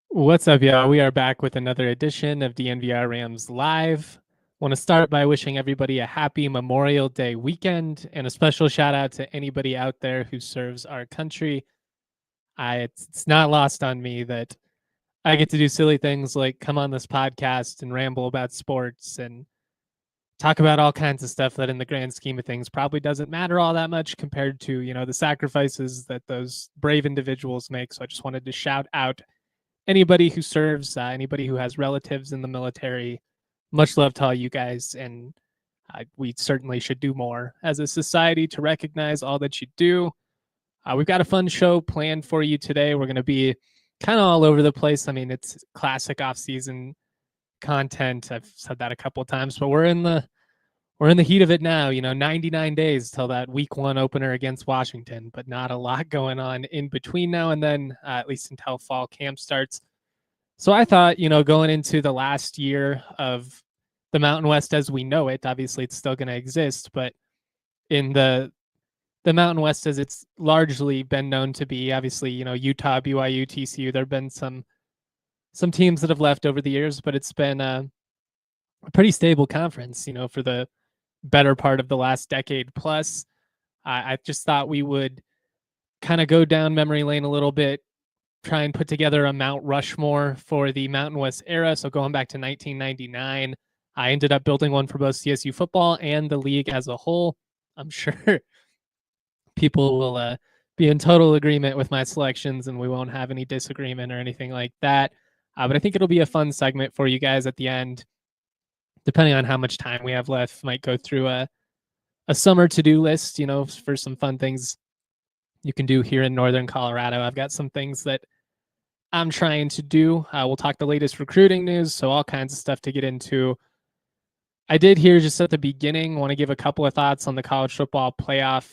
What's up, y'all? We are back with another edition of DNVR Rams Live. Want to start by wishing everybody a happy Memorial Day weekend and a special shout out to anybody out there who serves our country. It's not lost on me that I get to do silly things like come on this podcast and ramble about sports and talk about all kinds of stuff that in the grand scheme of things probably doesn't matter all that much compared to, the sacrifices that those brave individuals make. So I just wanted to shout out anybody who serves, anybody who has relatives in the military. Much love to all you guys, and we certainly should do more as a society to recognize all that you do. We've got a fun show planned for you today. We're going to be kind of all over the place. I mean, it's classic off-season content. I've said that a couple of times, but we're in the heat of it now. 99 days till that week 1 opener against Washington, but not a lot going on in between now and then, at least until fall camp starts. So I thought, going into the last year of the Mountain West as we know it, obviously it's still going to exist, but in the Mountain West as it's largely been known to be, obviously, Utah, BYU, TCU, there have been some teams that have left over the years, but it's been a pretty stable conference, for the better part of the last decade plus. I just thought we would kind of go down memory lane a little bit, try and put together a Mount Rushmore for the Mountain West era. So going back to 1999, I ended up building one for both CSU football and the league as a whole. I'm sure people will be in total agreement with my selections and we won't have any disagreement or anything like that. But I think it'll be a fun segment for you guys at the end. Depending on how much time we have left, might go through a summer to-do list, for some fun things you can do here in Northern Colorado. I've got some things that I'm trying to do. We'll talk the latest recruiting news, so all kinds of stuff to get into. I did hear just at the beginning, want to give a couple of thoughts on the college football playoff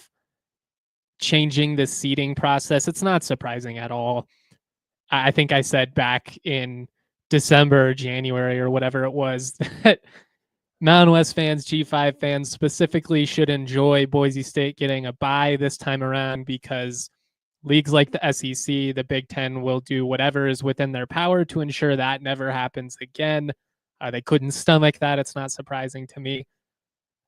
changing the seeding process. It's not surprising at all. I think I said back in December or January or whatever it was that Mountain West fans, G5 fans specifically should enjoy Boise State getting a bye this time around because leagues like the SEC, the Big Ten will do whatever is within their power to ensure that never happens again. They couldn't stomach that. It's not surprising to me.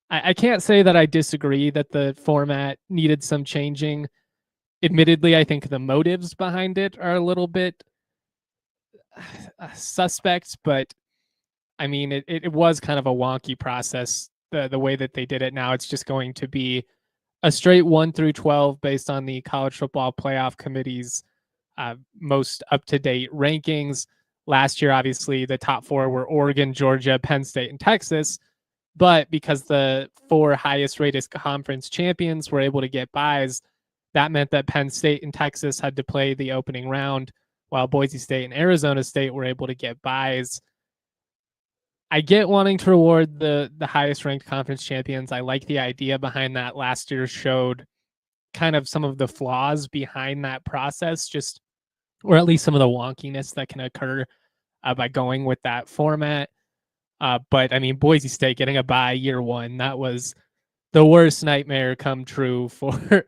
I can't say that I disagree that the format needed some changing. Admittedly, I think the motives behind it are a little bit suspect, but I mean, it was kind of a wonky process, the way that they did it. Now it's just going to be a straight 1 through 12 based on the College Football Playoff Committee's most up-to-date rankings. Last year, obviously, the top 4 were Oregon, Georgia, Penn State, and Texas. But because the 4 highest-rated conference champions were able to get byes, that meant that Penn State and Texas had to play the opening round, while Boise State and Arizona State were able to get byes. I get wanting to reward the highest ranked conference champions. I like the idea behind that. Last year showed kind of some of the flaws behind that process, or at least some of the wonkiness that can occur by going with that format. But I mean, Boise State getting a bye year 1, that was the worst nightmare come true for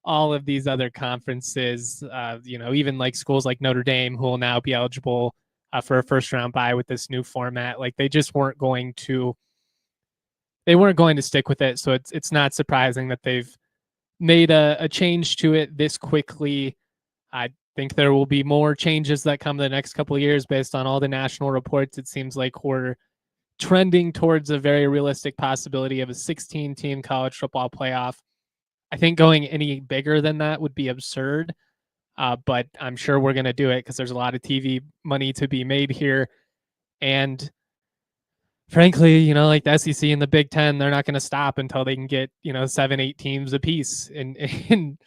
all of these other conferences. Even like schools like Notre Dame, who will now be eligible for a first round bye with this new format. Like they just weren't going to stick with it. So it's not surprising that they've made a change to it this quickly. I think there will be more changes that come the next couple of years based on all the national reports. It seems like we're trending towards a very realistic possibility of a 16-team college football playoff. I think going any bigger than that would be absurd. But I'm sure we're going to do it because there's a lot of TV money to be made here. And frankly, like the SEC and the Big Ten, they're not going to stop until they can get, 7-8 teams apiece in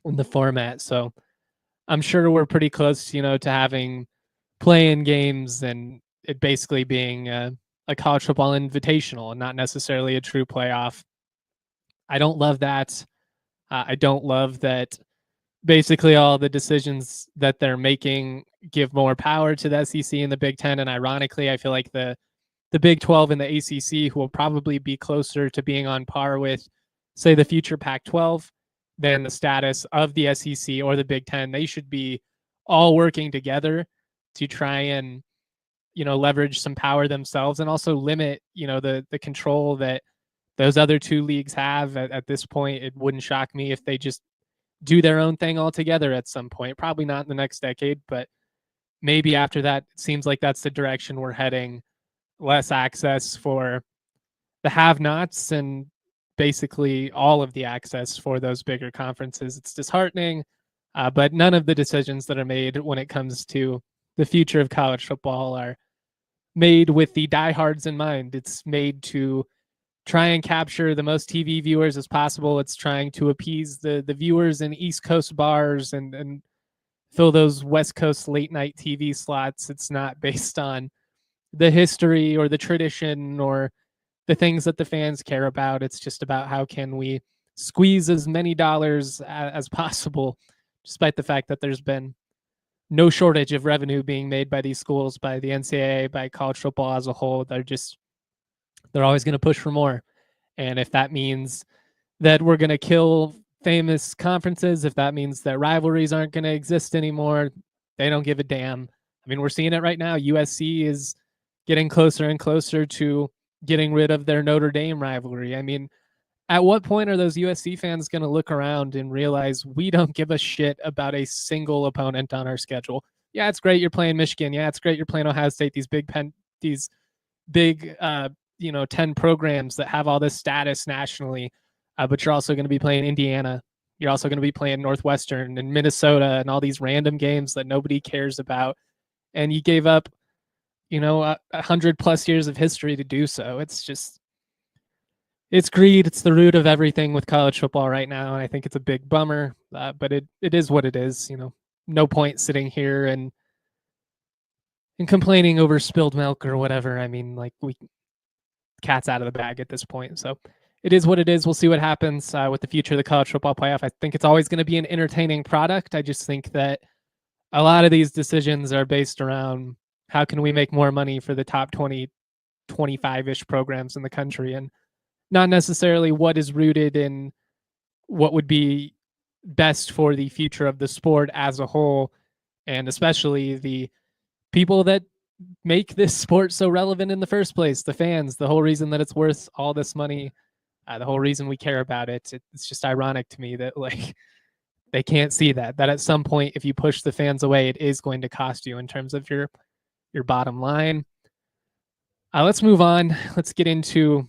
the format. So I'm sure we're pretty close, to having play-in games and it basically being a college football invitational and not necessarily a true playoff. I don't love that. I don't love that basically all the decisions that they're making give more power to the SEC and the Big Ten. And ironically, I feel like the Big 12 and the ACC, who will probably be closer to being on par with, say, the future Pac 12 than the status of the SEC or the Big Ten, they should be all working together to try and, leverage some power themselves and also limit, the control that those other two leagues have at this point. It wouldn't shock me if they just do their own thing altogether at some point. Probably not in the next decade, but maybe after that. It seems like that's the direction we're heading. Less access for the have-nots and basically all of the access for those bigger conferences. It's disheartening, but none of the decisions that are made when it comes to the future of college football are made with the diehards in mind. It's made to try and capture the most TV viewers as possible. It's trying to appease the viewers in East Coast bars and fill those West Coast late night TV slots. It's not based on the history or the tradition or the things that the fans care about. It's just about how can we squeeze as many dollars as possible, despite the fact that there's been no shortage of revenue being made by these schools, by the NCAA, by college football as a whole. They're always going to push for more. And if that means that we're going to kill famous conferences, if that means that rivalries aren't going to exist anymore, they don't give a damn. I mean, we're seeing it right now. USC is getting closer and closer to getting rid of their Notre Dame rivalry. I mean, at what point are those USC fans going to look around and realize we don't give a shit about a single opponent on our schedule? Yeah, it's great you're playing Michigan. Yeah, it's great you're playing Ohio State. These big 10 programs that have all this status nationally, but you're also going to be playing Indiana. You're also going to be playing Northwestern and Minnesota and all these random games that nobody cares about. And you gave up, 100+ years of history to do so. It's greed. It's the root of everything with college football right now. And I think it's a big bummer, but it is what it is. No point sitting here and complaining over spilled milk or whatever. I mean, like, cat's out of the bag at this point. So it is what it is. We'll see what happens with the future of the college football playoff. I think it's always going to be an entertaining product. I just think that a lot of these decisions are based around how can we make more money for the top 20, 25-ish programs in the country, and not necessarily what is rooted in what would be best for the future of the sport as a whole, and especially the people that make this sport so relevant in the first place, the fans, the whole reason that it's worth all this money, the whole reason we care about it. It's just ironic to me that they can't see that at some point, if you push the fans away, it is going to cost you in terms of your bottom line. Let's move on. Let's get into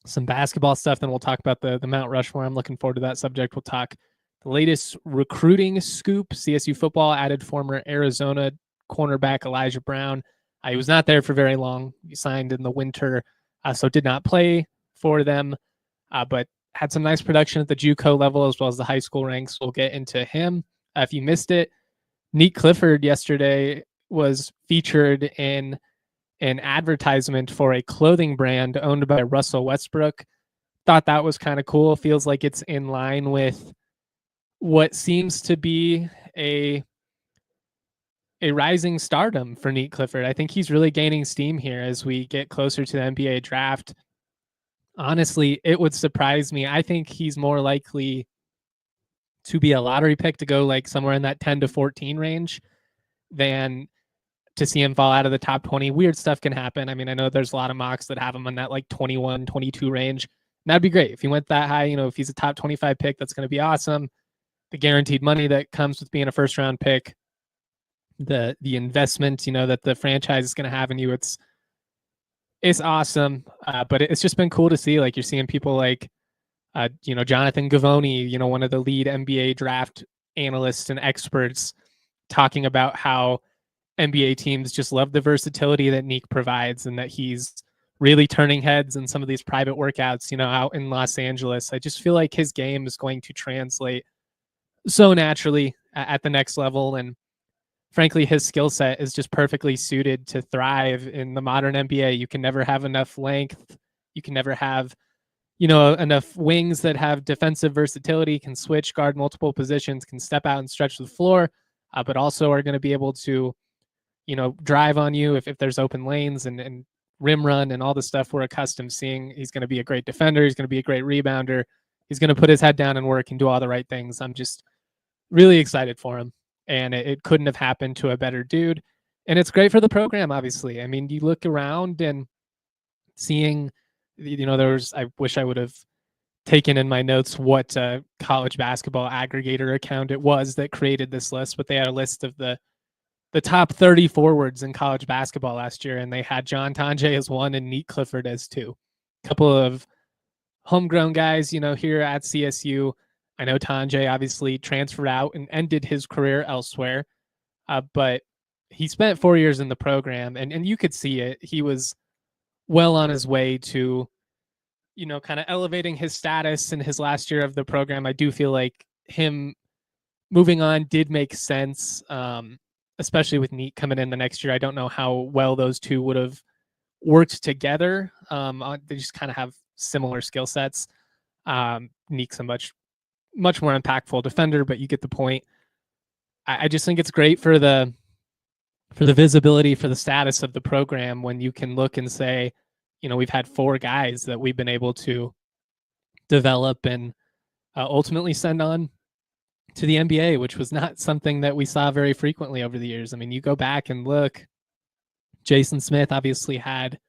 some basketball stuff. Then we'll talk about the Mount Rushmore. I'm looking forward to that subject. We'll talk the latest recruiting scoop. CSU football added former Arizona cornerback Elijah Brown. He was not there for very long. He signed in the winter, so did not play for them, but had some nice production at the JUCO level as well as the high school ranks. We'll get into him. If you missed it, Nique Clifford yesterday was featured in an advertisement for a clothing brand owned by Russell Westbrook. Thought that was kind of cool. Feels like it's in line with what seems to be a rising stardom for Nique Clifford. I think he's really gaining steam here as we get closer to the NBA draft. Honestly, it would surprise me. I think he's more likely to be a lottery pick, to go like somewhere in that 10 to 14 range, than to see him fall out of the top 20. Weird stuff can happen. I mean, I know there's a lot of mocks that have him in that like 21, 22 range. And that'd be great. If he went that high, if he's a top 25 pick, that's going to be awesome. The guaranteed money that comes with being a first round pick, the investment, that the franchise is going to have in you, it's awesome. But it's just been cool to see, like, you're seeing people like, Jonathan Gavoni, one of the lead NBA draft analysts and experts, talking about how NBA teams just love the versatility that Nique provides and that he's really turning heads in some of these private workouts, out in Los Angeles. I just feel like his game is going to translate so naturally at the next level. And frankly, his skill set is just perfectly suited to thrive in the modern NBA. You can never have enough length. You can never have, enough wings that have defensive versatility, can switch, guard multiple positions, can step out and stretch the floor, but also are going to be able to, drive on you if there's open lanes and rim run and all the stuff we're accustomed to seeing. He's going to be a great defender. He's going to be a great rebounder. He's going to put his head down and work and do all the right things. I'm just really excited for him. And it couldn't have happened to a better dude. And it's great for the program, obviously. I mean, you look around and seeing, I wish I would have taken in my notes what college basketball aggregator account it was that created this list, but they had a list of the top 30 forwards in college basketball last year, and they had John Tonje as one and Nique Clifford as two. A couple of homegrown guys, here at CSU. I know Tonje obviously transferred out and ended his career elsewhere, but he spent 4 years in the program, and you could see it. He was well on his way to, kind of elevating his status in his last year of the program. I do feel like him moving on did make sense, especially with Nique coming in the next year. I don't know how well those two would have worked together. They just kind of have similar skill sets. Nique's a much more impactful defender, but you get the point. I just think it's great for the visibility, for the status of the program, when you can look and say, we've had 4 guys that we've been able to develop and ultimately send on to the NBA, which was not something that we saw very frequently over the years. I mean, you go back and look, Jason Smith obviously had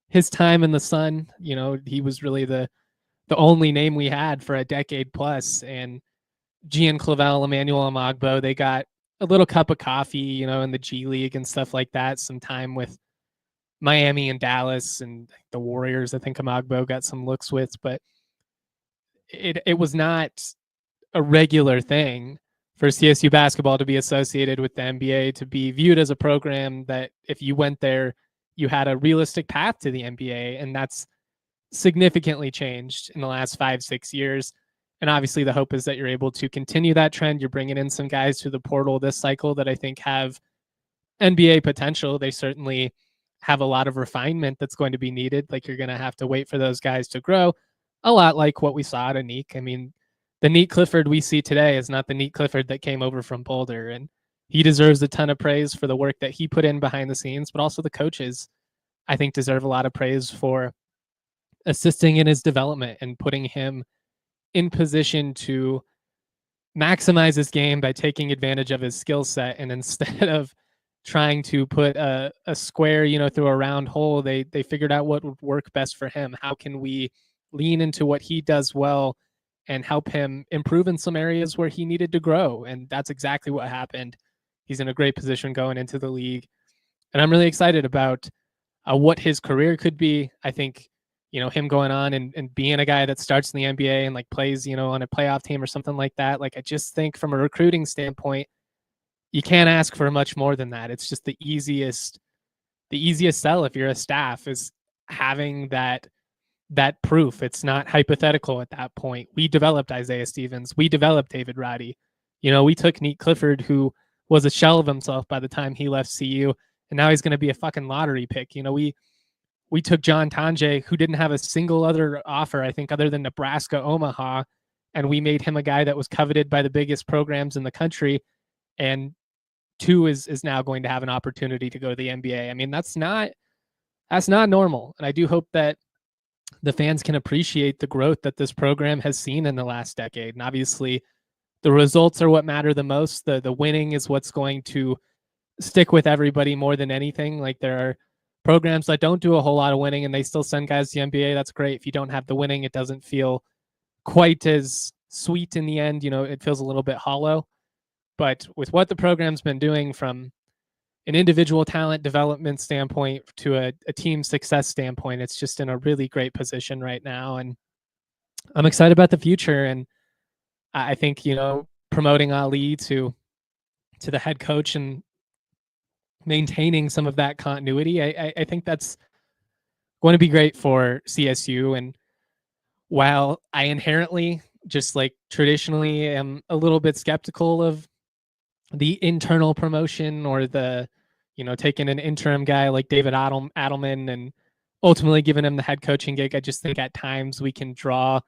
his time in the sun. He was really the only name we had for a decade plus. And Gian Clavel, Emmanuel Amagbo, they got a little cup of coffee, in the G League and stuff like that. Some time with Miami and Dallas and the Warriors. I think Amagbo got some looks with, but it was not a regular thing for CSU basketball to be associated with the NBA, to be viewed as a program that if you went there, you had a realistic path to the NBA. And that's significantly changed in the last 5-6 years. And obviously the hope is that you're able to continue that trend. You're bringing in some guys through the portal this cycle that I think have NBA potential. They certainly have a lot of refinement that's going to be needed. Like, you're going to have to wait for those guys to grow, a lot like what we saw at Nique. I mean, the Nique Clifford we see today is not the Nique Clifford that came over from Boulder, and he deserves a ton of praise for the work that he put in behind the scenes, but also the coaches, I think, deserve a lot of praise for assisting in his development and putting him in position to maximize his game by taking advantage of his skill set. And instead of trying to put a square, through a round hole, they figured out what would work best for him. How can we lean into what he does well and help him improve in some areas where he needed to grow? And that's exactly what happened. He's in a great position going into the league. And I'm really excited about what his career could be. I think, him going on and being a guy that starts in the NBA and like plays, on a playoff team or something like that. Like, I just think from a recruiting standpoint, you can't ask for much more than that. It's just the easiest sell if you're a staff, is having that proof. It's not hypothetical at that point. We developed Isaiah Stevens. We developed David Roddy. We took Nique Clifford, who was a shell of himself by the time he left CU, and now he's going to be a fucking lottery pick. We took John Tonje, who didn't have a single other offer, I think, other than Nebraska, Omaha, and we made him a guy that was coveted by the biggest programs in the country. And two is now going to have an opportunity to go to the NBA. I mean, that's not normal. And I do hope that the fans can appreciate the growth that this program has seen in the last decade. And obviously the results are what matter the most. The winning is what's going to stick with everybody more than anything. Like, there are programs that don't do a whole lot of winning and they still send guys to the NBA. That's great. If you don't have the winning, it doesn't feel quite as sweet in the end. It feels a little bit hollow. But with what the program's been doing from an individual talent development standpoint to a team success standpoint, it's just in a really great position right now. And I'm excited about the future. And I think, promoting Ali to the head coach and maintaining some of that continuity, I think that's going to be great for CSU. And while I inherently, just like traditionally, am a little bit skeptical of the internal promotion or the, taking an interim guy like David Adelman and ultimately giving him the head coaching gig. I just think at times we can draw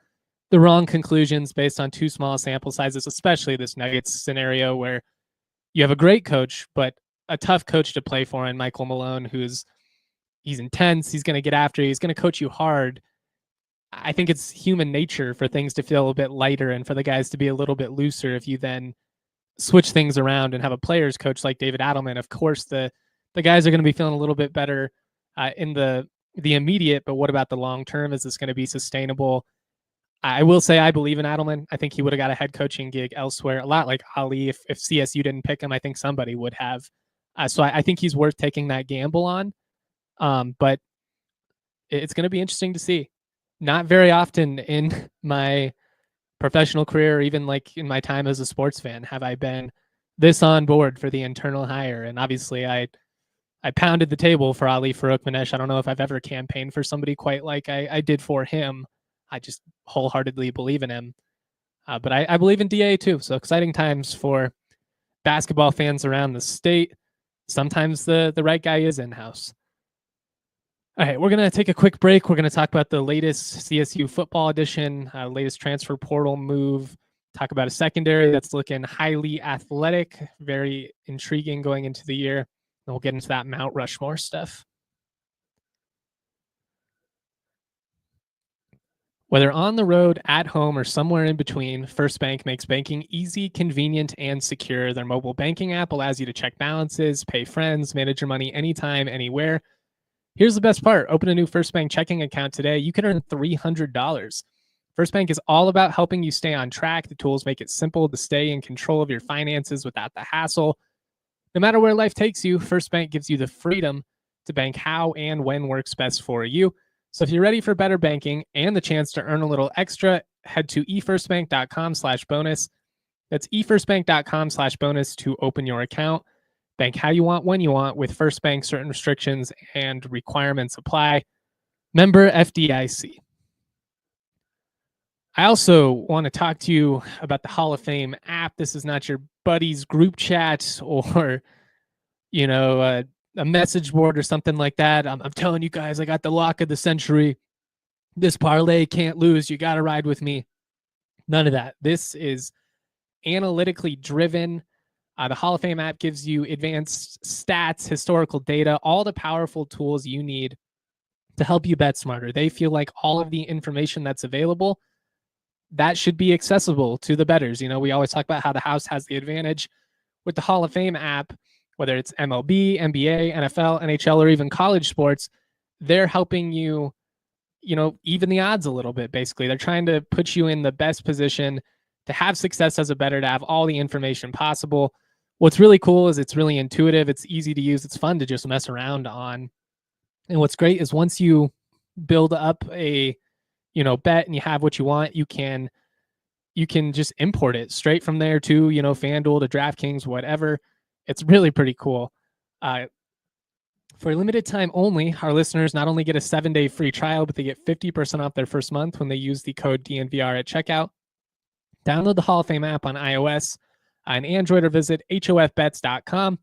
the wrong conclusions based on too small sample sizes, especially this Nuggets scenario where you have a great coach, but a tough coach to play for in Michael Malone, he's intense. He's going to get after you. He's going to coach you hard. I think it's human nature for things to feel a bit lighter and for the guys to be a little bit looser if you then switch things around and have a players coach like David Adelman. Of course, the guys are going to be feeling a little bit better in the immediate, but what about the long term? Is this going to be sustainable? I will say I believe in Adelman. I think he would have got a head coaching gig elsewhere, a lot like Ali. If CSU didn't pick him, I think somebody would have. So I think he's worth taking that gamble on. But it's going to be interesting to see. Not very often in my professional career, or even like in my time as a sports fan, have I been this on board for the internal hire. And obviously I pounded the table for Ali Farouk-Manesh. I don't know if I've ever campaigned for somebody quite like I did for him. I just wholeheartedly believe in him. But I believe in DA too. So exciting times for basketball fans around the state. Sometimes the right guy is in-house. All right, we're going to take a quick break. We're going to talk about the latest CSU football edition, latest transfer portal move, talk about a secondary that's looking highly athletic, very intriguing going into the year. And we'll get into that Mount Rushmore stuff. Whether on the road, at home, or somewhere in between, First Bank makes banking easy, convenient, and secure. Their mobile banking app allows you to check balances, pay friends, manage your money anytime, anywhere. Here's the best part. Open a new First Bank checking account today. You can earn $300. First Bank is all about helping you stay on track. The tools make it simple to stay in control of your finances without the hassle. No matter where life takes you, First Bank gives you the freedom to bank how and when works best for you. So if you're ready for better banking and the chance to earn a little extra, head to efirstbank.com/bonus. That's efirstbank.com/bonus to open your account. Bank how you want, when you want. With First Bank, certain restrictions and requirements apply. Member FDIC. I also want to talk to you about the Hall of Fame app. This is not your buddy's group chat or, a message board or something like that. I'm telling you guys, I got the lock of the century. This parlay can't lose. You got to ride with me. None of that. This is analytically driven. The Hall of Fame app gives you advanced stats, historical data, all the powerful tools you need to help you bet smarter. They feel like all of the information that's available, that should be accessible to the bettors. We always talk about how the house has the advantage. With the Hall of Fame app, whether it's MLB, NBA, NFL, NHL, or even college sports, they're helping you, even the odds a little bit, basically. They're trying to put you in the best position to have success as a bettor, to have all the information possible. What's really cool is it's really intuitive. It's easy to use. It's fun to just mess around on. And what's great is once you build up a, bet and you have what you want, you can just import it straight from there to, FanDuel to DraftKings, whatever. It's really pretty cool. For a limited time only, our listeners not only get a 7-day free trial, but they get 50% off their first month when they use the code DNVR at checkout. Download the Hall of Fame app on iOS and Android, or visit hofbets.com.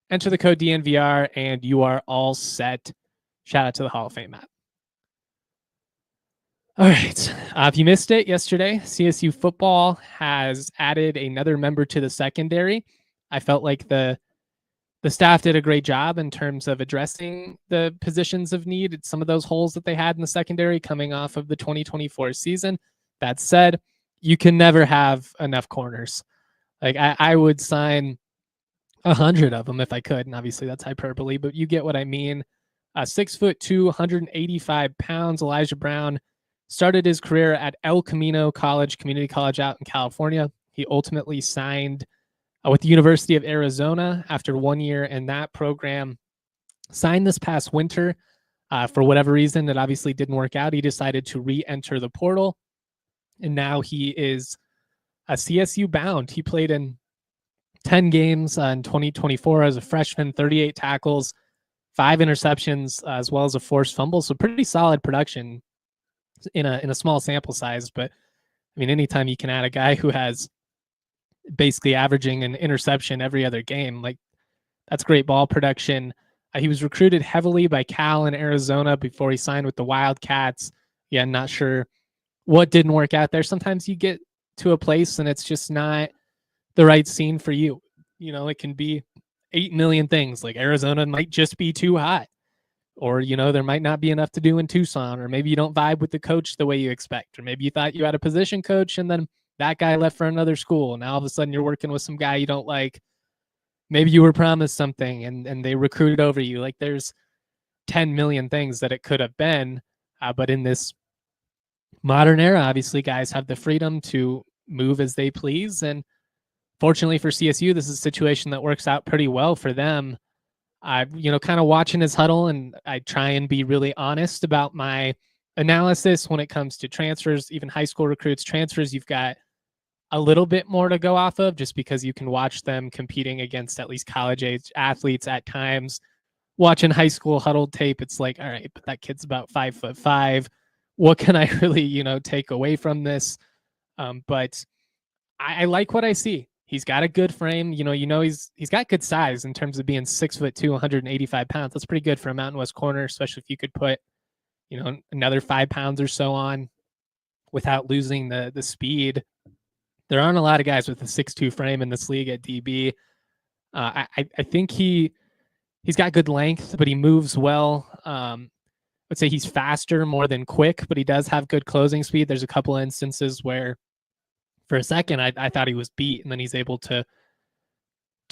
Enter the code DNVR and you are all set. Shout out to the Hall of Fame app. All right. If you missed it yesterday, CSU Football has added another member to the secondary. I felt like the staff did a great job in terms of addressing the positions of need, some of those holes that they had in the secondary coming off of the 2024 season. That said, you can never have enough corners. Like I would sign 100 of them if I could, and obviously that's hyperbole, but you get what I mean. 6'2", 185 pounds. Elijah Brown started his career at El Camino College, community college out in California. He ultimately signed with the University of Arizona after 1 year in that program. Signed this past winter. For whatever reason, that obviously didn't work out. He decided to re-enter the portal, and now he is a CSU bound. He played in 10 games in 2024 as a freshman, 38 tackles, 5 interceptions, as well as a forced fumble. So pretty solid production in a small sample size. But I mean, anytime you can add a guy who has basically averaging an interception every other game. Like, that's great ball production. He was recruited heavily by Cal and Arizona before he signed with the Wildcats. Yeah, not sure what didn't work out there. Sometimes you get to a place and it's just not the right scene for you. You know, it can be 8 million things. Like, Arizona might just be too hot, or, you know, there might not be enough to do in Tucson, or maybe you don't vibe with the coach the way you expect, or maybe you thought you had a position coach and then that guy left for another school. And now all of a sudden you're working with some guy you don't like. Maybe you were promised something and they recruited over you. Like, there's 10 million things that it could have been. But in this modern era, obviously guys have the freedom to move as they please. And fortunately for CSU, this is a situation that works out pretty well for them. You know, kind of watching his huddle, and I try and be really honest about my analysis when it comes to transfers, even high school recruits. Transfers, you've got a little bit more to go off of just because you can watch them competing against at least college age athletes at times. Watching high school huddled tape, it's like, all right, but that kid's about 5'5". What can I really, you know, take away from this? But I like what I see. He's got a good frame. You know, he's got good size in terms of being 6'2", 185 pounds. That's pretty good for a Mountain West corner, especially if you could put, you know, another 5 pounds or so on without losing the speed. There aren't a lot of guys with a 6'2" frame in this league at DB. I think he's got good length, but he moves well. I would say he's faster more than quick, but he does have good closing speed. There's a couple of instances where for a second I thought he was beat, and then he's able to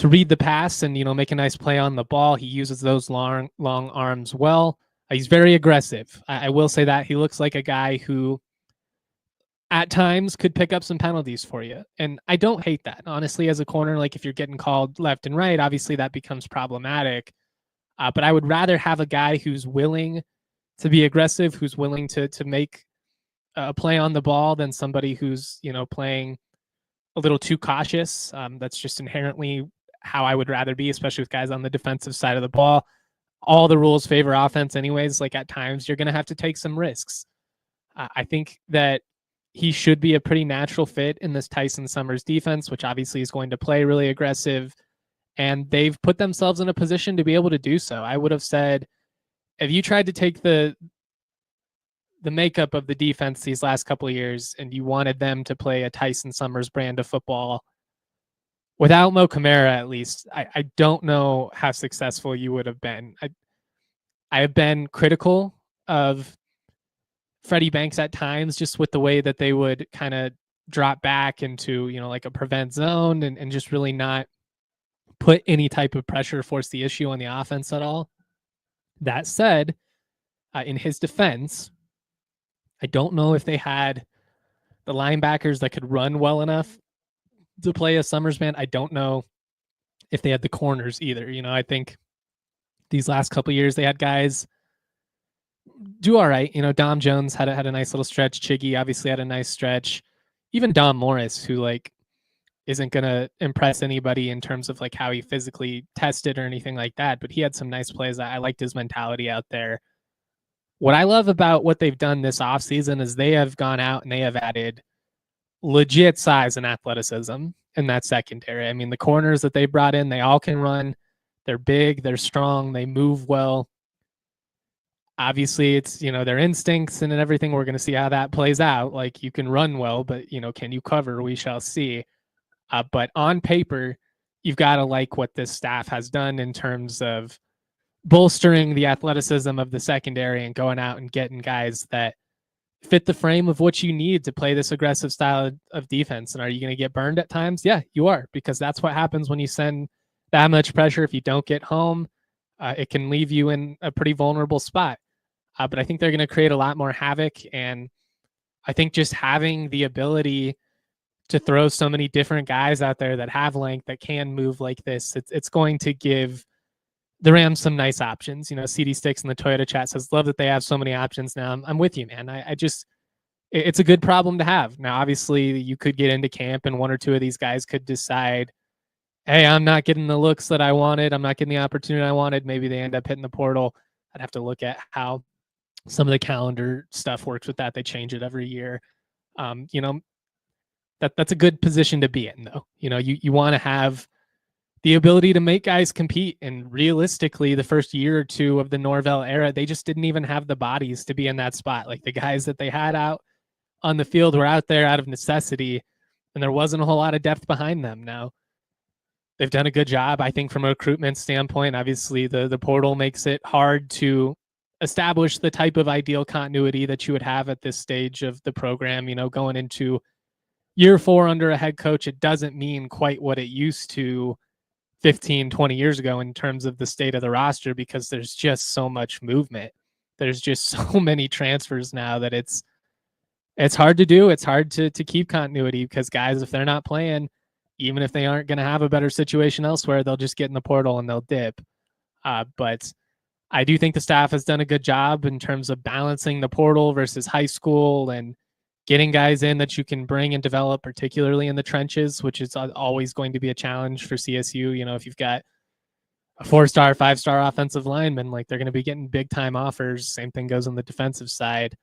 read the pass and, you know, make a nice play on the ball. He uses those long arms well. He's very aggressive. I will say that. He looks like a guy who at times could pick up some penalties for you. And I don't hate that. Honestly, as a corner, like if you're getting called left and right, obviously that becomes problematic. But I would rather have a guy who's willing to be aggressive, who's willing to make a play on the ball than somebody who's, you know, playing a little too cautious. That's just inherently how I would rather be, especially with guys on the defensive side of the ball. All the rules favor offense anyways. Like, at times you're going to have to take some risks. I think that he should be a pretty natural fit in this Tyson Summers defense, which obviously is going to play really aggressive. And they've put themselves in a position to be able to do so. I would have said, if you tried to take the makeup of the defense these last couple of years and you wanted them to play a Tyson Summers brand of football, without Mo Camara, at least, I don't know how successful you would have been. I have been critical of Freddie Banks at times, just with the way that they would kind of drop back into, you know, like a prevent zone and just really not put any type of pressure, force the issue on the offense at all. That said, in his defense, I don't know if they had the linebackers that could run well enough to play a Summers man. I don't know if they had the corners either. You know, I think these last couple of years they had guys do all right. You know, Dom Jones had a nice little stretch. Chiggy obviously had a nice stretch. Even Dom Morris, who like isn't gonna impress anybody in terms of like how he physically tested or anything like that, but he had some nice plays. I liked his mentality out there. What I love about what they've done this offseason is they have gone out and they have added legit size and athleticism in that secondary. I mean, the corners that they brought in, they all can run. They're big, they're strong, they move well. Obviously, it's, you know, their instincts and everything. We're going to see how that plays out. Like, you can run well, but, you know, can you cover? We shall see. But on paper, you've got to like what this staff has done in terms of bolstering the athleticism of the secondary and going out and getting guys that fit the frame of what you need to play this aggressive style of defense. And are you going to get burned at times? Yeah, you are, because that's what happens when you send that much pressure. If you don't get home, it can leave you in a pretty vulnerable spot. But I think they're going to create a lot more havoc. And I think just having the ability to throw so many different guys out there that have length, that can move like this, it's going to give the Rams some nice options. You know, CD Sticks in the Toyota chat says, love that they have so many options now. I'm with you, man. I just, it's a good problem to have. Now, obviously, you could get into camp and one or two of these guys could decide, hey, I'm not getting the looks that I wanted. I'm not getting the opportunity I wanted. Maybe they end up hitting the portal. I'd have to look at how some of the calendar stuff works with that. They change it every year. You know, that's a good position to be in, though. You want to have the ability to make guys compete. And realistically, the first year or two of the Norvell era, they just didn't even have the bodies to be in that spot. Like the guys that they had out on the field were out there out of necessity, and there wasn't a whole lot of depth behind them. Now, they've done a good job, I think, from a recruitment standpoint. Obviously, the portal makes it hard to establish the type of ideal continuity that you would have at this stage of the program. Going into year 4 under a head coach, it doesn't mean quite what it used to 15, 20 years ago in terms of the state of the roster, because there's just so much movement. There's just so many transfers now that it's hard to do. It's hard to keep continuity, because guys, if they're not playing, even if they aren't going to have a better situation elsewhere, they'll just get in the portal and they'll dip. But I do think the staff has done a good job in terms of balancing the portal versus high school and getting guys in that you can bring and develop, particularly in the trenches, which is always going to be a challenge for CSU. If you've got a 4-star, 5-star offensive lineman, like they're going to be getting big time offers. Same thing goes on the defensive side.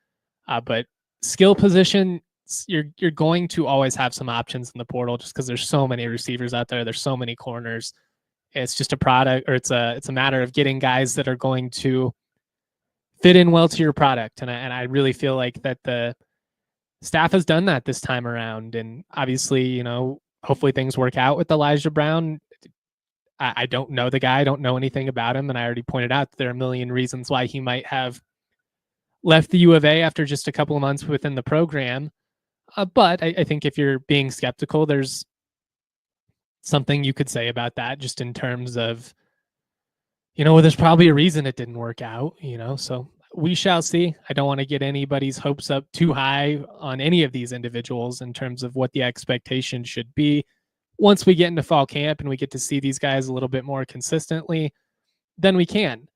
But skill position, you're going to always have some options in the portal, just because there's so many receivers out there. There's so many corners. It's just a product, or it's a matter of getting guys that are going to fit in well to your product. And I really feel like that the staff has done that this time around. And obviously, hopefully things work out with Elijah Brown. I don't know the guy. I don't know anything about him. And I already pointed out that there are a million reasons why he might have left the U of A after just a couple of months within the program. But I think if you're being skeptical, there's something you could say about that, just in terms of, there's probably a reason it didn't work out, so we shall see. I don't want to get anybody's hopes up too high on any of these individuals in terms of what the expectation should be. Once we get into fall camp and we get to see these guys a little bit more consistently, then we can.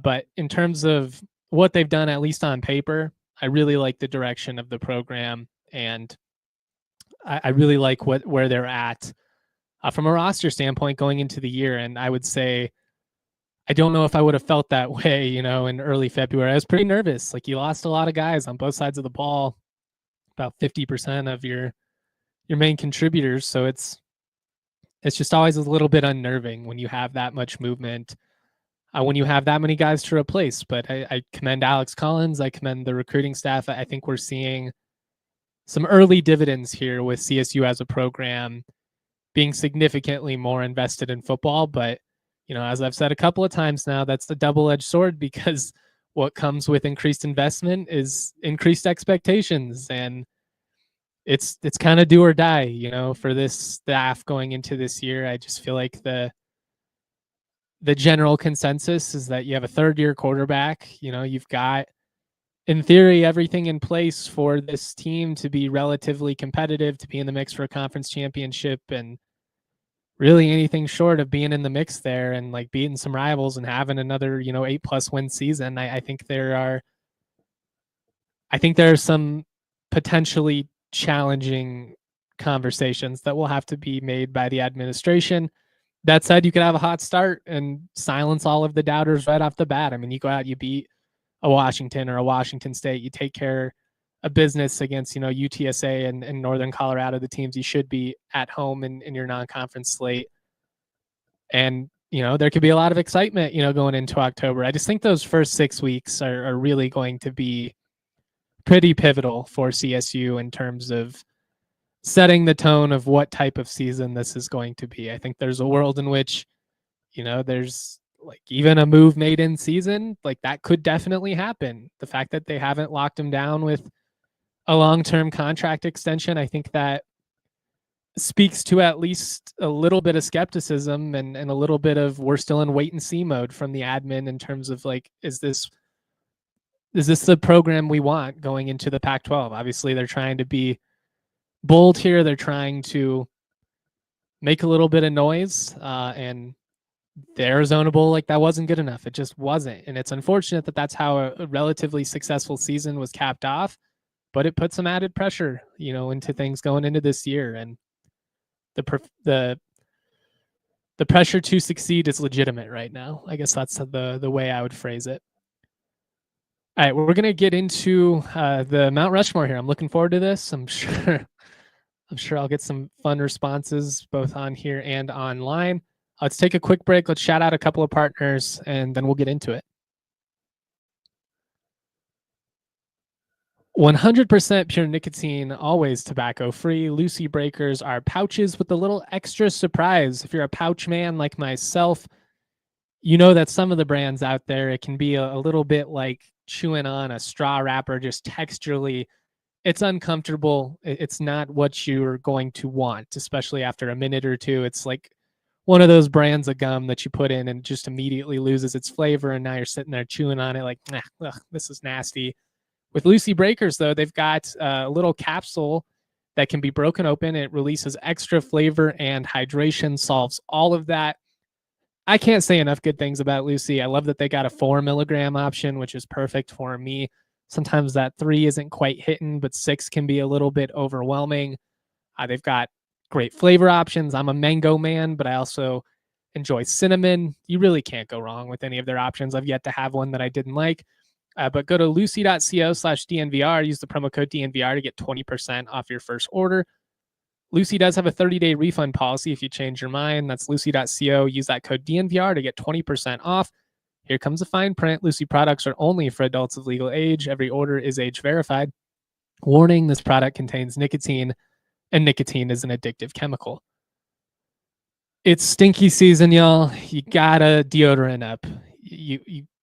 But in terms of what they've done, at least on paper, I really like the direction of the program, and I really like where they're at from a roster standpoint going into the year. And I would say, I don't know if I would have felt that way, in early February. I was pretty nervous. Like, you lost a lot of guys on both sides of the ball, about 50% of your main contributors. So it's just always a little bit unnerving when you have that much movement, when you have that many guys to replace. But I commend Alex Collins. I commend the recruiting staff. I think we're seeing some early dividends here with CSU as a program being significantly more invested in football. But, as I've said a couple of times now, that's the double-edged sword, because what comes with increased investment is increased expectations. And it's kind of do or die, for this staff going into this year. I just feel like the general consensus is that you have a third-year quarterback. You've got, in theory, everything in place for this team to be relatively competitive, to be in the mix for a conference championship, and really anything short of being in the mix there and like beating some rivals and having another, 8+ win season. I think there are some potentially challenging conversations that will have to be made by the administration. That said, you could have a hot start and silence all of the doubters right off the bat. I mean, you go out, you beat a Washington or a Washington State, you take care of business against, UTSA and Northern Colorado, the teams you should be at home in your non-conference slate. And, there could be a lot of excitement, going into October. I just think those first 6 weeks are really going to be pretty pivotal for CSU in terms of setting the tone of what type of season this is going to be. I think there's a world in which, there's like even a move made in season, like that could definitely happen. The fact that they haven't locked him down with a long-term contract extension, I think that speaks to at least a little bit of skepticism and a little bit of, we're still in wait and see mode from the admin in terms of like, is this the program we want going into the Pac-12? Obviously, they're trying to be bold here. They're trying to make a little bit of noise, and the Arizona Bowl, like, that wasn't good enough. It just wasn't. And it's unfortunate that that's how a relatively successful season was capped off, but it put some added pressure, into things going into this year. And the pressure to succeed is legitimate right now. I guess that's the way I would phrase it. All right, we're going to get into the Mount Rushmore here. I'm looking forward to this. I'm sure I'm sure I'll get some fun responses both on here and online. Let's take a quick break. Let's shout out a couple of partners, and then we'll get into it. 100% pure nicotine, always tobacco free. Lucy Breakers are pouches with a little extra surprise. If you're a pouch man like myself, you know that some of the brands out there, it can be a little bit like chewing on a straw wrapper, just texturally. It's uncomfortable. It's not what you're going to want, especially after a minute or two. It's like one of those brands of gum that you put in and just immediately loses its flavor. And now you're sitting there chewing on it like, ugh, this is nasty. With Lucy Breakers, though, they've got a little capsule that can be broken open. It releases extra flavor and hydration, solves all of that. I can't say enough good things about Lucy. I love that they got a 4 milligram option, which is perfect for me. Sometimes that 3 isn't quite hitting, but 6 can be a little bit overwhelming. They've got great flavor options. I'm a mango man, but I also enjoy cinnamon. You really can't go wrong with any of their options. I've yet to have one that I didn't like. But go to lucy.co/DNVR, use the promo code DNVR to get 20% off your first order. Lucy does have a 30-day refund policy if you change your mind. That's lucy.co. Use that code DNVR to get 20% off. Here comes a fine print. Lucy products are only for adults of legal age. Every order is age verified. Warning, this product contains nicotine, and nicotine is an addictive chemical. It's stinky season, y'all. You gotta deodorant up. You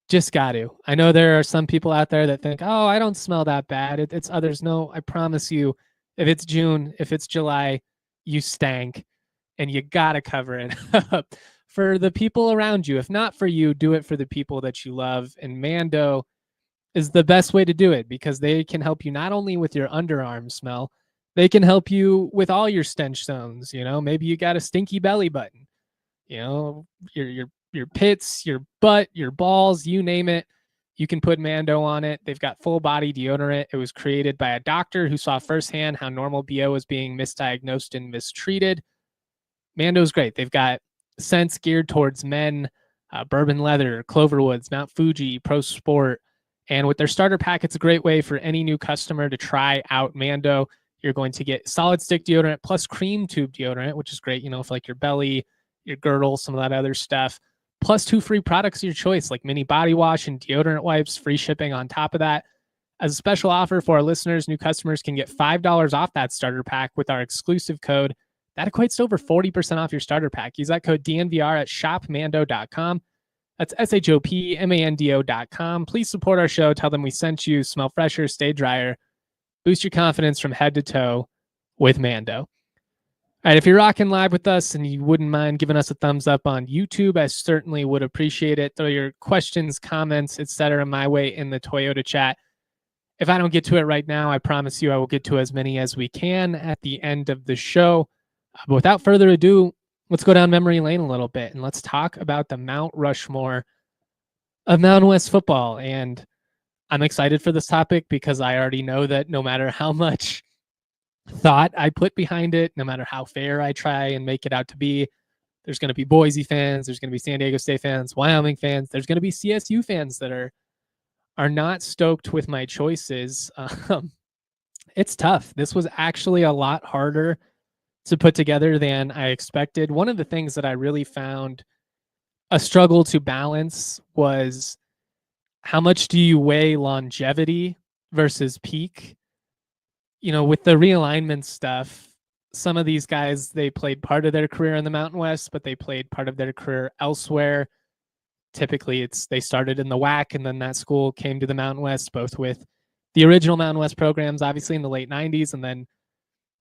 just got to. I know there are some people out there that think, oh, I don't smell that bad. It's others. No, I promise you, if it's June, if it's July, you stank and you got to cover it up for the people around you. If not for you, do it for the people that you love. And Mando is the best way to do it because they can help you not only with your underarm smell, they can help you with all your stench zones. You know, maybe you got a stinky belly button, you know, your pits, your butt, your balls, you name it. You can put Mando on it. They've got full body deodorant. It was created by a doctor who saw firsthand how normal BO was being misdiagnosed and mistreated. Mando's great. They've got scents geared towards men, bourbon leather, Cloverwoods, Mount Fuji, Pro Sport. And with their starter pack, it's a great way for any new customer to try out Mando. You're going to get solid stick deodorant plus cream tube deodorant, which is great, you know, for like your belly, your girdle, some of that other stuff. Plus 2 free products of your choice, like mini body wash and deodorant wipes, free shipping on top of that. As a special offer for our listeners, new customers can get $5 off that starter pack with our exclusive code. That equates to over 40% off your starter pack. Use that code DNVR at shopmando.com. That's shopmando.com. Please support our show. Tell them we sent you. Smell fresher, stay drier. Boost your confidence from head to toe with Mando. All right, if you're rocking live with us and you wouldn't mind giving us a thumbs up on YouTube, I certainly would appreciate it. Throw your questions, comments, etc. my way in the Toyota chat. If I don't get to it right now, I promise you I will get to as many as we can at the end of the show. But without further ado, let's go down memory lane a little bit and let's talk about the Mount Rushmore of Mountain West football. And I'm excited for this topic because I already know that no matter how much thought I put behind it, no matter how fair I try and make it out to be, there's going to be Boise fans, there's going to be San Diego State fans, Wyoming fans, there's going to be CSU fans that are not stoked with my choices. It's tough. This was actually a lot harder to put together than I expected. One of the things that I really found a struggle to balance was how much do you weigh longevity versus peak? You know, with the realignment stuff, some of these guys, they played part of their career in the Mountain West, but they played part of their career elsewhere. Typically, they started in the WAC, and then that school came to the Mountain West, both with the original Mountain West programs, obviously in the late 90s, and then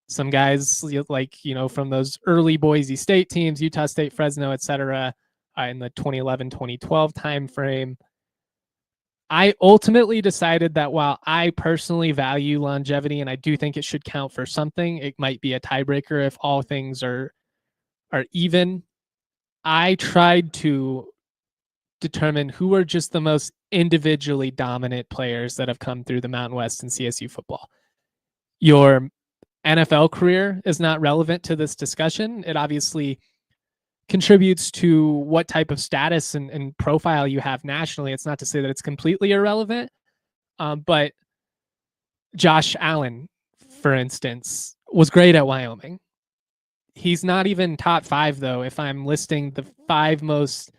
some guys like, you know, from those early Boise State teams, Utah State, Fresno, etc., in the 2011-2012 timeframe. I ultimately decided that while I personally value longevity and I do think it should count for something, it might be a tiebreaker if all things are even. I tried to determine who are just the most individually dominant players that have come through the Mountain West and CSU football. Your NFL career is not relevant to this discussion. It obviously contributes to what type of status and profile you have nationally. It's not to say that it's completely irrelevant, but Josh Allen, for instance, was great at Wyoming. He's not even top 5, though, if I'm listing the 5 most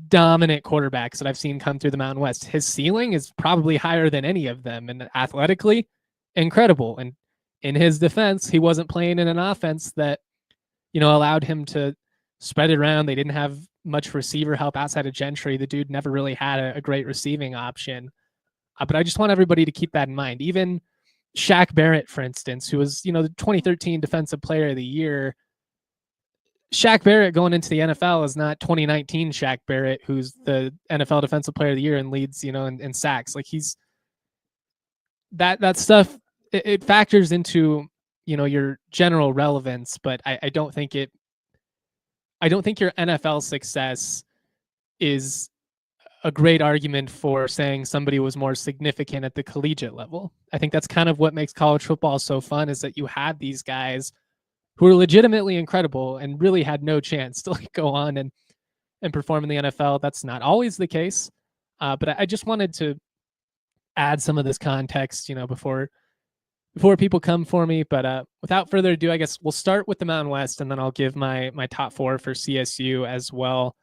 dominant quarterbacks that I've seen come through the Mountain West. His ceiling is probably higher than any of them, and athletically, incredible. And in his defense, he wasn't playing in an offense that, allowed him to spread it around. They didn't have much receiver help outside of Gentry. The dude never really had a great receiving option. But I just want everybody to keep that in mind. Even Shaq Barrett, for instance, who was, the 2013 Defensive Player of the Year. Shaq Barrett going into the NFL is not 2019 Shaq Barrett, who's the NFL Defensive Player of the Year and leads, in sacks. Like, he's that stuff. It factors into, your general relevance, but I don't think your NFL success is a great argument for saying somebody was more significant at the collegiate level. I think that's kind of what makes college football so fun, is that you had these guys who were legitimately incredible and really had no chance to go on and perform in the NFL. That's not always the case. But I just wanted to add some of this context, before people come for me. But without further ado, I guess we'll start with the Mountain West, and then I'll give my top 4 for CSU as well.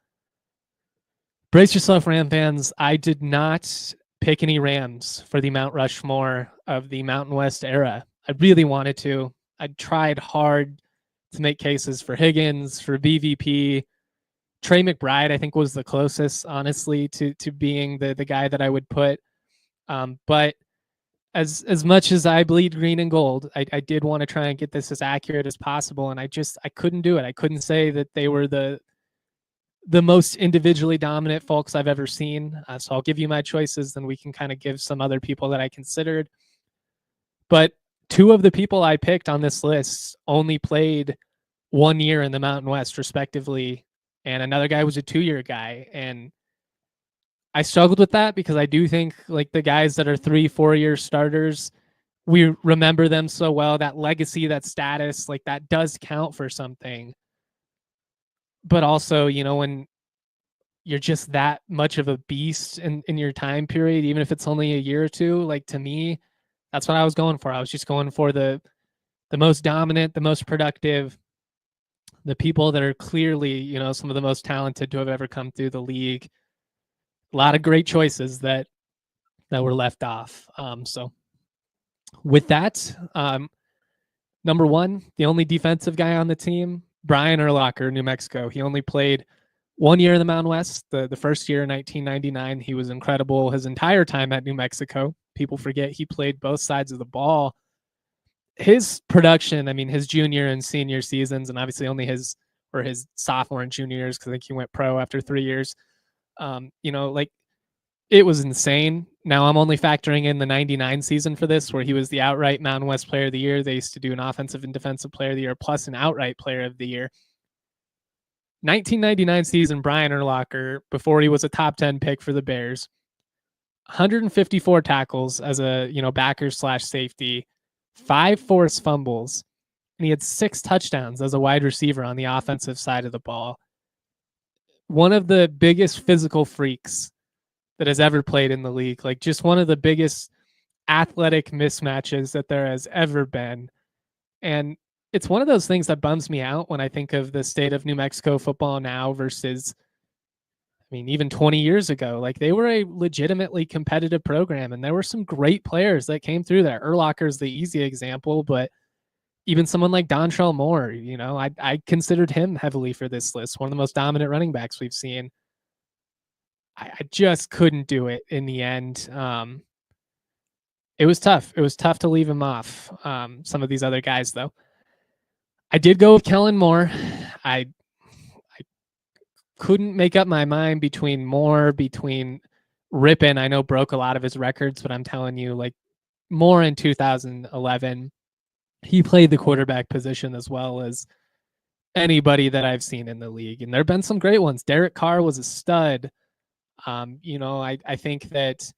Brace yourself, Ram fans. I did not pick any Rams for the Mount Rushmore of the Mountain West era. I really wanted to. I tried hard to make cases for Higgins, for BVP. Trey McBride, I think, was the closest, honestly, to being the guy that I would put. But as much as I bleed green and gold, I did want to try and get this as accurate as possible, and I couldn't do it. I couldn't say that they were the most individually dominant folks I've ever seen. So I'll give you my choices, then we can kind of give some other people that I considered. But 2 of the people I picked on this list only played 1 year in the Mountain West, respectively, and another guy was a 2-year guy. And I struggled with that because I do think, like, the guys that are 3-4-year starters, we remember them so well. That legacy, that status, like, that does count for something. But also, when you're just that much of a beast in your time period, even if it's only a year or 2, like, to me, that's what I was going for. I was just going for the most dominant, the most productive, the people that are clearly, some of the most talented to have ever come through the league. A lot of great choices that were left off. So with that, number 1, the only defensive guy on the team, Brian Urlacher, New Mexico. He only played 1 year in the Mountain West, the first year in 1999. He was incredible his entire time at New Mexico. People forget he played both sides of the ball. His production, I mean, his junior and senior seasons, and obviously only his sophomore and junior years, because I think he went pro after 3 years. It was insane. Now I'm only factoring in the 99 season for this, where he was the outright Mountain West Player of the Year. They used to do an offensive and defensive player of the year plus an outright player of the year. 1999 season, Brian Urlacher, before he was a top 10 pick for the Bears, 154 tackles as a backer/safety, 5 forced fumbles, and he had 6 touchdowns as a wide receiver on the offensive side of the ball. One of the biggest physical freaks that has ever played in the league, like, just one of the biggest athletic mismatches that there has ever been. And it's one of those things that bums me out when I think of the state of New Mexico football now versus, I mean, even 20 years ago. Like, they were a legitimately competitive program, and there were some great players that came through there. Urlacher's the easy example, but even someone like Dontrell Moore, I considered him heavily for this list, one of the most dominant running backs we've seen. I just couldn't do it in the end. It was tough. It was tough to leave him off. Some of these other guys, though. I did go with Kellen Moore. I couldn't make up my mind between Rippon. I know broke a lot of his records, but I'm telling you, like, Moore in 2011, he played the quarterback position as well as anybody that I've seen in the league. And there have been some great ones. Derek Carr was a stud. I think that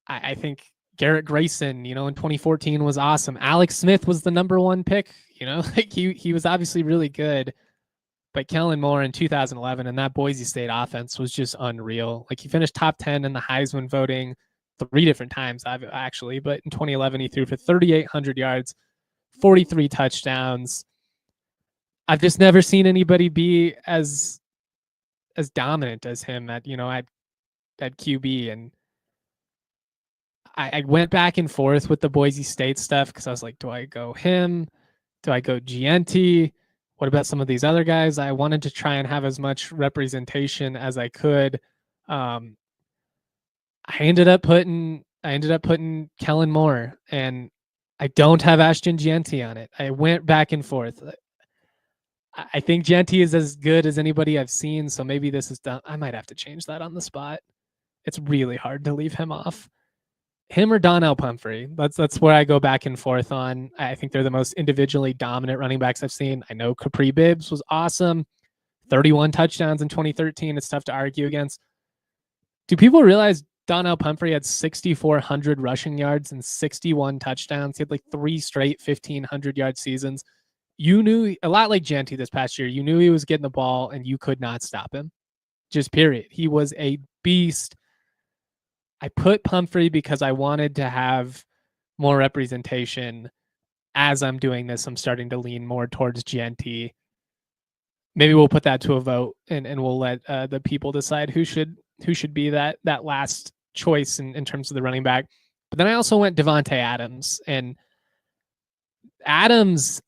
I think Garrett Grayson, in 2014 was awesome. Alex Smith was the number 1 pick. Like, he was obviously really good. But Kellen Moore in 2011 and that Boise State offense was just unreal. Like, he finished top 10 in the Heisman voting 3 different times, actually. But in 2011, he threw for 3,800 yards, 43 touchdowns. I've just never seen anybody be as dominant as him at QB. And I went back and forth with the Boise State stuff because I was like, do I go him? Do I go GNT? What about some of these other guys? I wanted to try and have as much representation as I could. I ended up putting Kellen Moore, and I don't have Ashton Jeanty on it. I went back and forth. I think Jeanty is as good as anybody I've seen, so maybe this is done. I might have to change that on the spot. It's really hard to leave him off. Him or Donnell Pumphrey. That's where I go back and forth on. I think they're the most individually dominant running backs I've seen. I know Capri Bibbs was awesome. 31 touchdowns in 2013. It's tough to argue against. Do people realize Donnell Pumphrey had 6,400 rushing yards and 61 touchdowns? He had like 3 straight 1,500-yard seasons. You knew, a lot like Jeanty this past year, you knew he was getting the ball and you could not stop him. Just period. He was a beast. I put Pumphrey because I wanted to have more representation. As I'm doing this, I'm starting to lean more towards GNT. Maybe we'll put that to a vote, and we'll let the people decide who should be that last choice in terms of the running back. But then I also went Devontae Adams, and Adams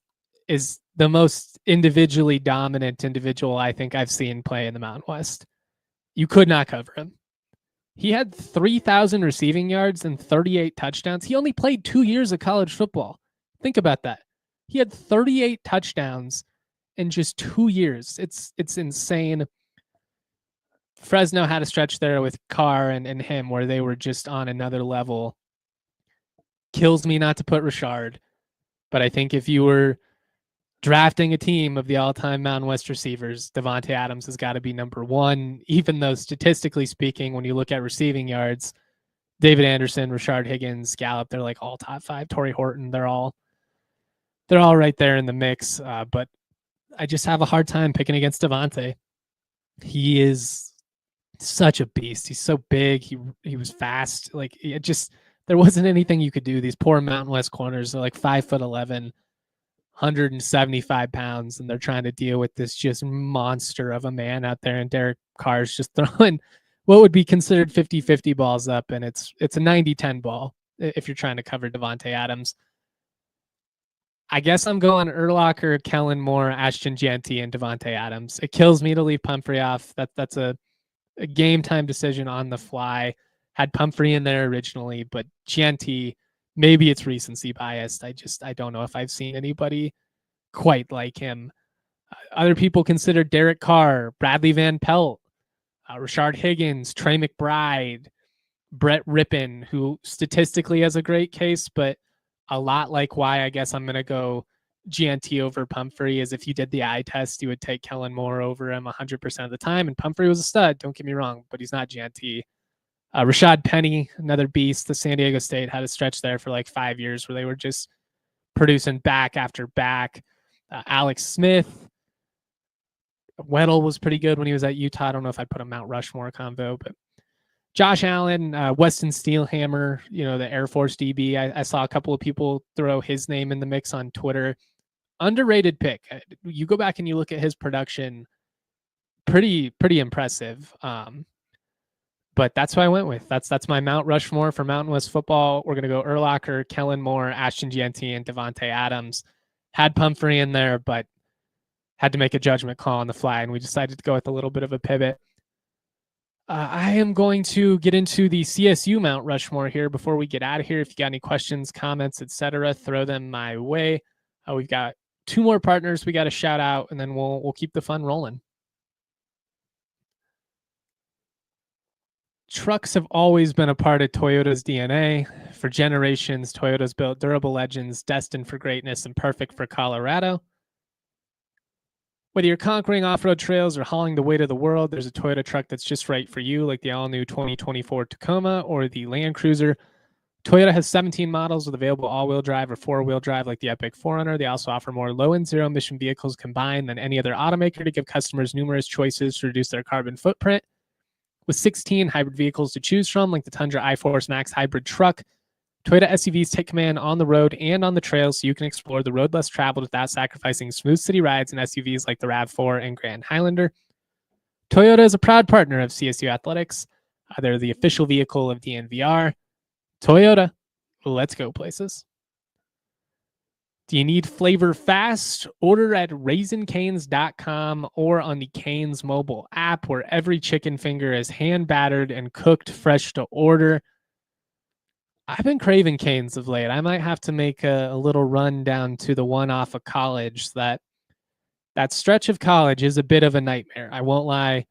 is the most individually dominant individual I think I've seen play in the Mountain West. You could not cover him. He had 3,000 receiving yards and 38 touchdowns. He only played 2 years of college football. Think about that. He had 38 touchdowns in just 2 years. It's insane. Fresno had a stretch there with Carr and him where they were just on another level. Kills me not to put Richard, but I think if you were drafting a team of the all-time Mountain West receivers, Devontae Adams has got to be number one, even though statistically speaking, when you look at receiving yards, David Anderson, Rashard Higgins, Gallup, they're like all top 5. Torrey Horton, they're all right there in the mix. But I just have a hard time picking against Devontae. He is such a beast. He's so big. He was fast. Like, it just, there wasn't anything you could do. These poor Mountain West corners are like 5'11", 175 pounds, and they're trying to deal with this just monster of a man out there, and Derek Carr's just throwing what would be considered 50-50 balls up, and it's a 90-10 ball if you're trying to cover Devontae Adams. I guess I'm going Urlacher, Kellen Moore, Ashton Jeanty, and Devontae Adams. It kills me to leave Pumphrey off. That's a game time decision on the fly. Had Pumphrey in there originally, but Jeanty, maybe it's recency biased. I don't know if I've seen anybody quite like him. Other people consider Derek Carr, Bradley Van Pelt, Rashard Higgins, Trey McBride, Brett Rippon, who statistically has a great case, but a lot like why I guess I'm going to go GNT over Pumphrey is if you did the eye test, you would take Kellen Moore over him 100% of the time. And Pumphrey was a stud, don't get me wrong, but he's not GNT. Rashad Penny, another beast. The San Diego State had a stretch there for like 5 years where they were just producing back after back. Alex Smith. Weddle was pretty good when he was at Utah. I don't know if I'd put a Mount Rushmore convo, but Josh Allen, Weston Steelhammer, the Air Force DB. I saw a couple of people throw his name in the mix on Twitter. Underrated pick. You go back and you look at his production, pretty impressive. But that's what I went with. That's my Mount Rushmore for Mountain West football. We're going to go Urlacher, Kellen Moore, Ashton Jeanty, and Devontae Adams. Had Pumphrey in there, but had to make a judgment call on the fly, and we decided to go with a little bit of a pivot. I am going to get into the CSU Mount Rushmore here before we get out of here. If you got any questions, comments, etc., throw them my way. We've got 2 more partners we got to shout out, and then we'll keep the fun rolling. Trucks have always been a part of Toyota's DNA. For generations, Toyota's built durable legends destined for greatness and perfect for Colorado. Whether you're conquering off-road trails or hauling the weight of the world, there's a Toyota truck that's just right for you, like the all-new 2024 Tacoma or the Land Cruiser. Toyota has 17 models with available all-wheel drive or four-wheel drive like the Epic 4Runner. They also offer more low and zero-emission vehicles combined than any other automaker to give customers numerous choices to reduce their carbon footprint. With 16 hybrid vehicles to choose from, like the Tundra iForce Max hybrid truck, Toyota SUVs take command on the road and on the trail, so you can explore the road less traveled without sacrificing smooth city rides in SUVs like the RAV4 and Grand Highlander. Toyota is a proud partner of CSU Athletics. They're the official vehicle of DNVR. Toyota, let's go places. Do you need flavor fast? Order at raisincanes.com or on the Canes mobile app, where every chicken finger is hand battered and cooked fresh to order. I've been craving Canes of late. I might have to make a little run down to the one off of college. That stretch of college is a bit of a nightmare. I won't lie.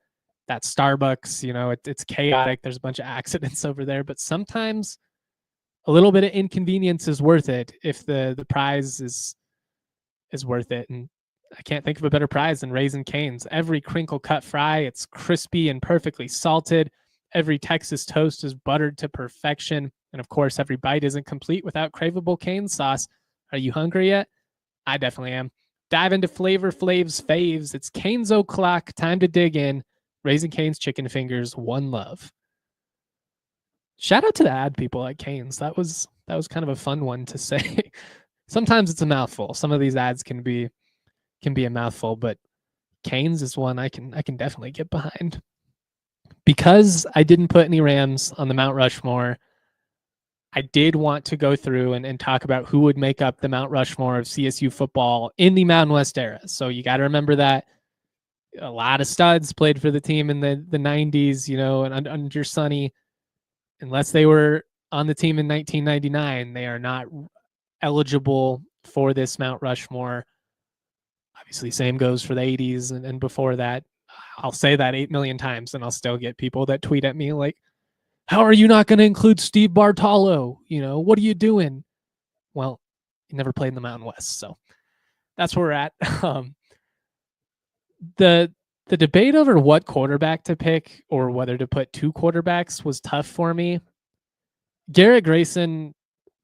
That Starbucks, it's chaotic. There's a bunch of accidents over there, but sometimes a little bit of inconvenience is worth it if the prize is worth it. And I can't think of a better prize than Raisin Canes. Every crinkle cut fry, it's crispy and perfectly salted. Every Texas toast is buttered to perfection. And of course, every bite isn't complete without craveable Cane's sauce. Are you hungry yet? I definitely am. Dive into Flavor Flav's faves. It's Cane's o'clock. Time to dig in. Raisin Cane's chicken fingers. One love. Shout out to the ad people at Cane's. That was kind of a fun one to say. Sometimes it's a mouthful. Some of these ads can be a mouthful, but Cane's is one I can definitely get behind. Because I didn't put any Rams on the Mount Rushmore, I did want to go through and talk about who would make up the Mount Rushmore of CSU football in the Mountain West era. So you got to remember that a lot of studs played for the team in the 90s, and under Sonny, unless they were on the team in 1999, they are not eligible for this Mount Rushmore. Obviously, same goes for the 80s and before that. I'll say that 8 million times and I'll still get people that tweet at me like, how are you not going to include Steve Bartolo? What are you doing? Well, he never played in the Mountain West, so that's where we're at. The debate over what quarterback to pick or whether to put two quarterbacks was tough for me. Garrett Grayson,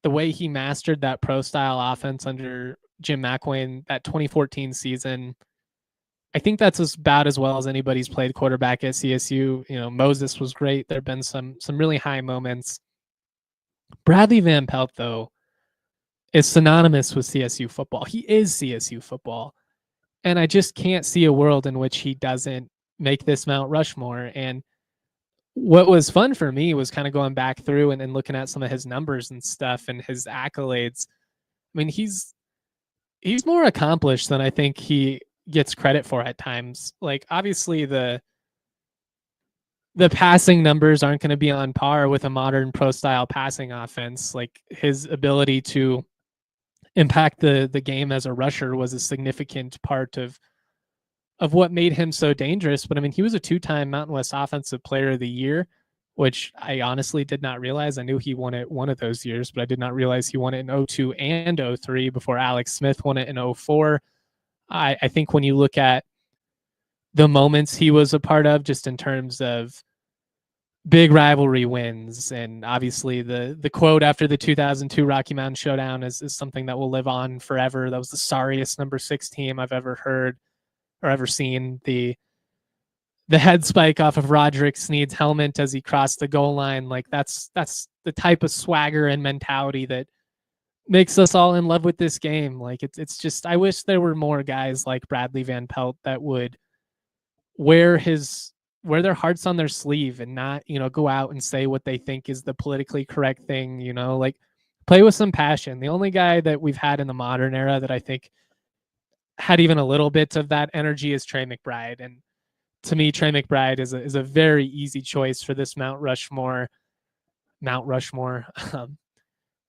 the way he mastered that pro-style offense under Jim McElwain, that 2014 season, I think that's about as well as anybody's played quarterback at CSU. Moses was great. There have been some really high moments. Bradley Van Pelt, though, is synonymous with CSU football. He is CSU football. And I just can't see a world in which he doesn't make this Mount Rushmore. And what was fun for me was kind of going back through and looking at some of his numbers and stuff and his accolades. I mean, he's more accomplished than I think he gets credit for at times. Like, obviously the passing numbers aren't going to be on par with a modern pro style passing offense. Like, his ability to impact the game as a rusher was a significant part of what made him so dangerous. But I mean, he was a 2-time Mountain West Offensive Player of the Year, which I honestly did not realize. I knew he won it one of those years, but I did not realize he won it in 2002 and 2003 before Alex Smith won it in 2004. I think when you look at the moments he was a part of, just in terms of big rivalry wins, and obviously the quote after the 2002 Rocky Mountain Showdown is something that will live on forever. That was the sorriest number 6 team I've ever heard or ever seen. The head spike off of Roderick Sneed's helmet as he crossed the goal line, like that's the type of swagger and mentality that makes us all in love with this game. Like, it's just, I wish there were more guys like Bradley Van Pelt that would wear their hearts on their sleeve and not, go out and say what they think is the politically correct thing, like play with some passion. The only guy that we've had in the modern era that I think had even a little bit of that energy is Trey McBride. And to me, Trey McBride is a very easy choice for this Mount Rushmore.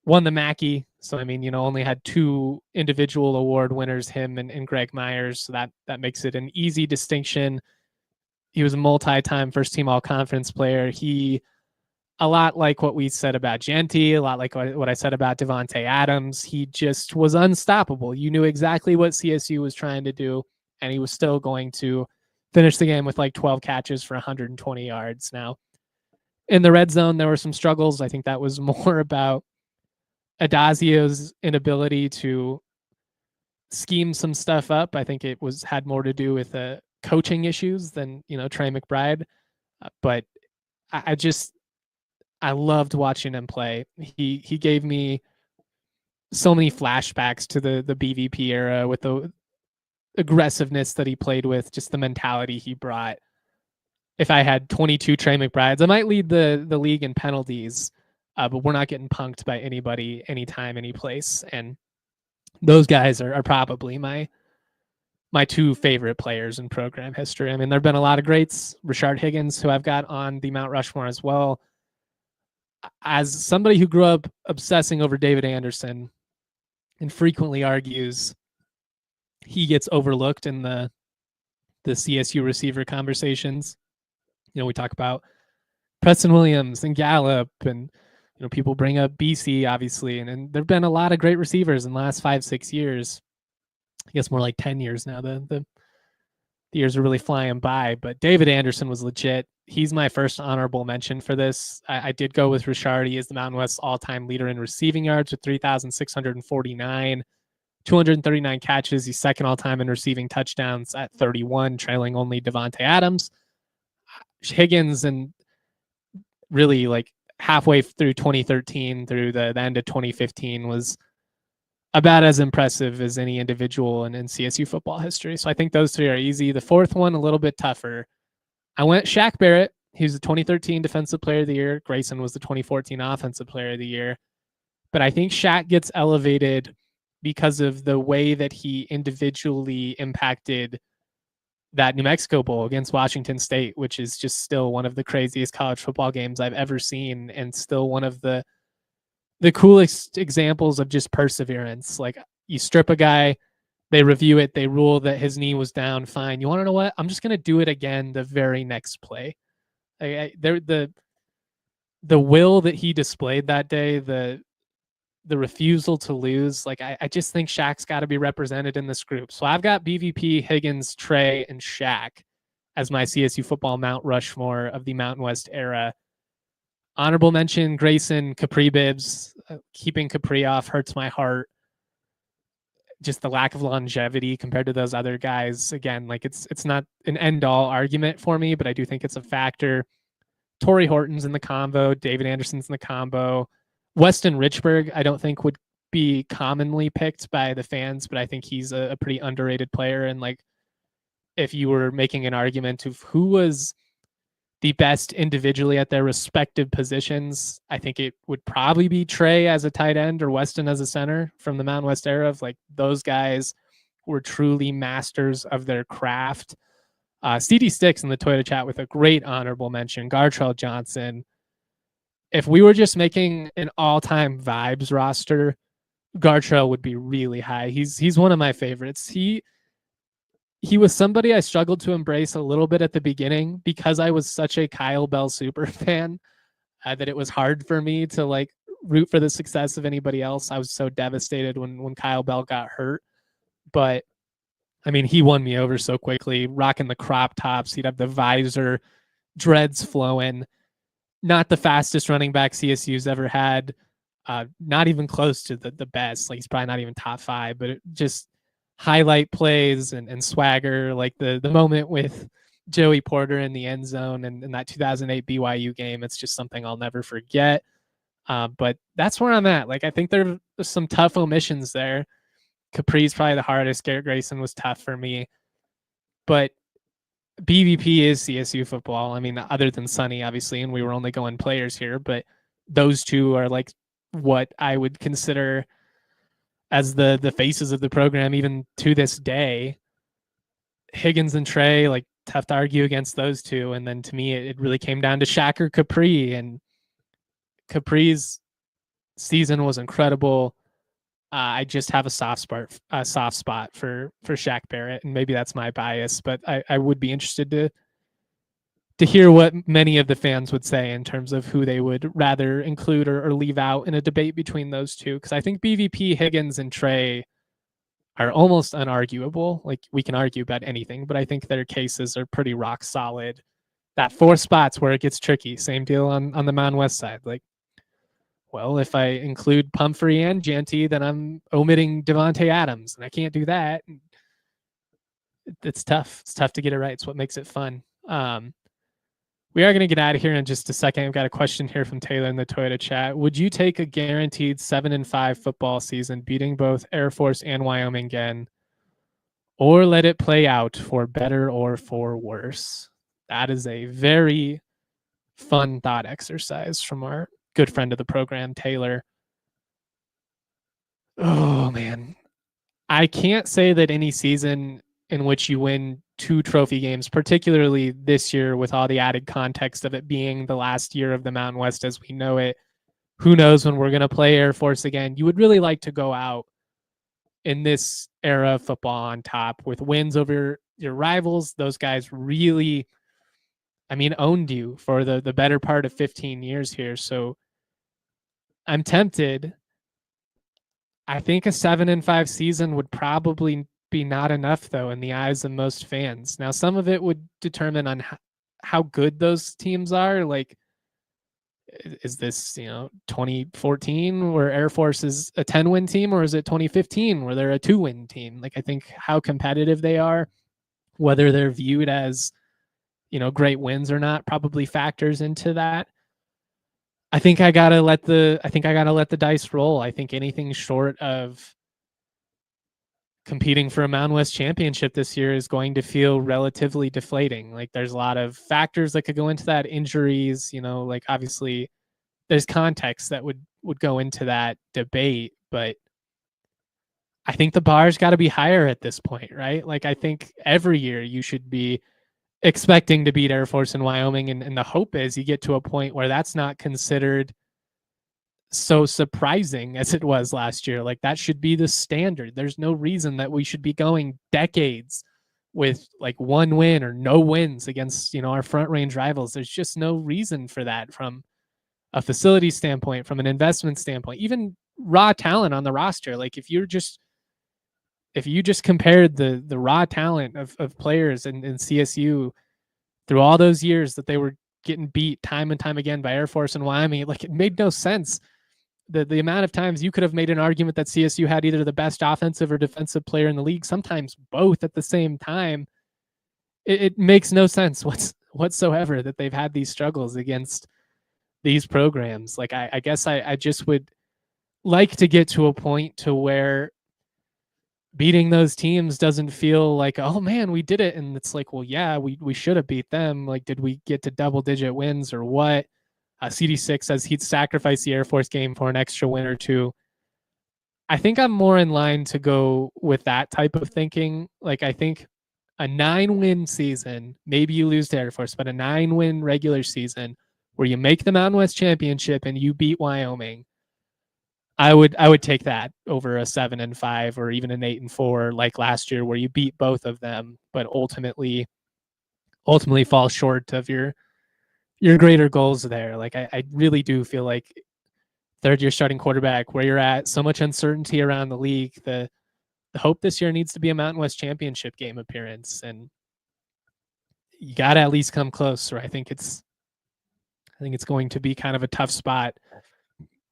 Won the Mackey. So, I mean, only had 2 individual award winners, him and Greg Myers. So that makes it an easy distinction. He was a multi-time first-team all-conference player. He, a lot like what we said about Genty, a lot like what I said about Devontae Adams, he just was unstoppable. You knew exactly what CSU was trying to do, and he was still going to finish the game with like 12 catches for 120 yards. Now, in the red zone, there were some struggles. I think that was more about Adazio's inability to scheme some stuff up. I think it had more to do with coaching issues than Trey McBride. But I just I loved watching him play. He gave me so many flashbacks to the BVP era with the aggressiveness that he played with, just the mentality he brought. If I had 22 Trey McBrides, I might lead the league in penalties, but we're not getting punked by anybody, anytime, any place. And those guys are probably my two favorite players in program history. I mean, there have been a lot of greats. Rashard Higgins, who I've got on the Mount Rushmore as well. As somebody who grew up obsessing over David Anderson and frequently argues he gets overlooked in the CSU receiver conversations. You know, we talk about Preston Williams and Gallup, and people bring up BC, obviously, and there have been a lot of great receivers in the last 5-6 years. I guess more like 10 years now. The years are really flying by, but David Anderson was legit. He's my first honorable mention for this. I did go with Rashard. He is the Mountain West all-time leader in receiving yards with 3,649. 239 catches. He's second all-time in receiving touchdowns at 31, trailing only Devontae Adams. Higgins, and really like halfway through 2013 through the end of 2015 was about as impressive as any individual in CSU football history. So I think those three are easy. The fourth one, a little bit tougher. I went Shaq Barrett. He was the 2013 Defensive Player of the Year. Grayson was the 2014 Offensive Player of the Year. But I think Shaq gets elevated because of the way that he individually impacted that New Mexico Bowl against Washington State, which is just still one of the craziest college football games I've ever seen, and still one of the coolest examples of just perseverance. Like, you strip a guy, they review it, they rule that his knee was down, fine. You want to know what? I'm just going to do it again the very next play. The will that he displayed that day, the refusal to lose. Like, I just think Shaq's got to be represented in this group. So I've got BVP, Higgins, Trey, and Shaq as my CSU football Mount Rushmore of the Mountain West era. Honorable mention, Grayson, Capri Bibbs. Keeping Capri off hurts my heart. Just the lack of longevity compared to those other guys. Again, like, it's not an end-all argument for me, but I do think it's a factor. Torrey Horton's in the combo. David Anderson's in the combo. Weston Richburg, I don't think would be commonly picked by the fans, but I think he's a pretty underrated player. And like, if you were making an argument of who was the best individually at their respective positions, I think it would probably be Trey as a tight end or Weston as a center from the Mountain West era. Of like, those guys were truly masters of their craft. CD Sticks in the Toyota chat with a great honorable mention. Gartrell Johnson. If we were just making an all-time vibes roster, Gartrell would be really high. He's one of my favorites. He was somebody I struggled to embrace a little bit at the beginning because I was such a Kyle Bell super fan that it was hard for me to like root for the success of anybody else. I was so devastated when Kyle Bell got hurt. But I mean, he won me over so quickly, rocking the crop tops. He'd have the visor, dreads flowing. Not the fastest running back CSU's ever had. Not even close to the best. Like, he's probably not even top 5, but just highlight plays and swagger. Like the moment with Joey Porter in the end zone and in that 2008 BYU game, it's just something I'll never forget. But that's where I'm at. Like, I think there's some tough omissions there. Capri's probably the hardest. Garrett Grayson was tough for me. But BVP is CSU football. I mean, other than Sonny, obviously, and we were only going players here, but those two are like what I would consider as the faces of the program, even to this day. Higgins and Trey, like, tough to argue against those two. And then to me, it really came down to Shaq or Capri, and Capri's season was incredible. I just have a soft spot for Shaq Barrett, and maybe that's my bias, but I would be interested to hear what many of the fans would say in terms of who they would rather include or leave out in a debate between those two. Because I think BVP, Higgins, and Trey are almost unarguable. Like, we can argue about anything, but I think their cases are pretty rock solid. That 4 spots where it gets tricky. Same deal on the Mountain West side. Like, well, if I include Pumphrey and Jeanty, then I'm omitting Devontae Adams, and I can't do that. It's tough. It's tough to get it right. It's what makes it fun. We are going to get out of here in just a second. I've got a question here from Taylor in the Toyota chat. Would you take a guaranteed 7-5 football season, beating both Air Force and Wyoming again, or let it play out for better or for worse? That is a very fun thought exercise from our good friend of the program, Taylor. Oh, man. I can't say that any season in which you win 2 trophy games, particularly this year with all the added context of it being the last year of the Mountain West as we know it, who knows when we're going to play Air Force again. You would really like to go out in this era of football on top with wins over your rivals. Those guys really, owned you for the better part of 15 years here. So I'm tempted. I think a 7-5 season would probably be not enough, though, in the eyes of most fans. Now, some of it would determine on how good those teams are. Like, is this 2014 where Air Force is a 10-win team, or is it 2015 where they're a 2-win team? Like, I think how competitive they are, whether they're viewed as great wins or not, probably factors into that. I think I gotta let the dice roll. I think anything short of competing for a Mountain West championship this year is going to feel relatively deflating. Like, there's a lot of factors that could go into that, injuries, like obviously there's context that would go into that debate, but I think the bar's got to be higher at this point, right? Like, I think every year you should be expecting to beat Air Force in Wyoming, and the hope is you get to a point where that's not considered so surprising as it was last year. Like, that should be the standard. There's no reason that we should be going decades with like 1 win or no wins against our front range rivals. There's just no reason for that from a facility standpoint, from an investment standpoint, even raw talent on the roster. Like, if you just compared the raw talent of players in CSU through all those years that they were getting beat time and time again by Air Force and Wyoming, like, it made no sense. The amount of times you could have made an argument that CSU had either the best offensive or defensive player in the league, sometimes both at the same time. It makes no sense whatsoever that they've had these struggles against these programs. Like, I guess I just would like to get to a point to where beating those teams doesn't feel like, oh man, we did it. And it's like, well, yeah, we should have beat them. Like, did we get to double-digit wins or what? CD6 says he'd sacrifice the Air Force game for an extra win or two. I think I'm more in line to go with that type of thinking. Like, I think a 9-win season, maybe you lose to Air Force, but a 9-win regular season where you make the Mountain West Championship and you beat Wyoming, I would take that over a 7-5 or even an 8-4 like last year, where you beat both of them, but ultimately fall short of your greater goals there. Like, I really do feel like third-year starting quarterback, where you're at, so much uncertainty around the league. The hope this year needs to be a Mountain West Championship game appearance, and you got to at least come close. Or I think it's going to be kind of a tough spot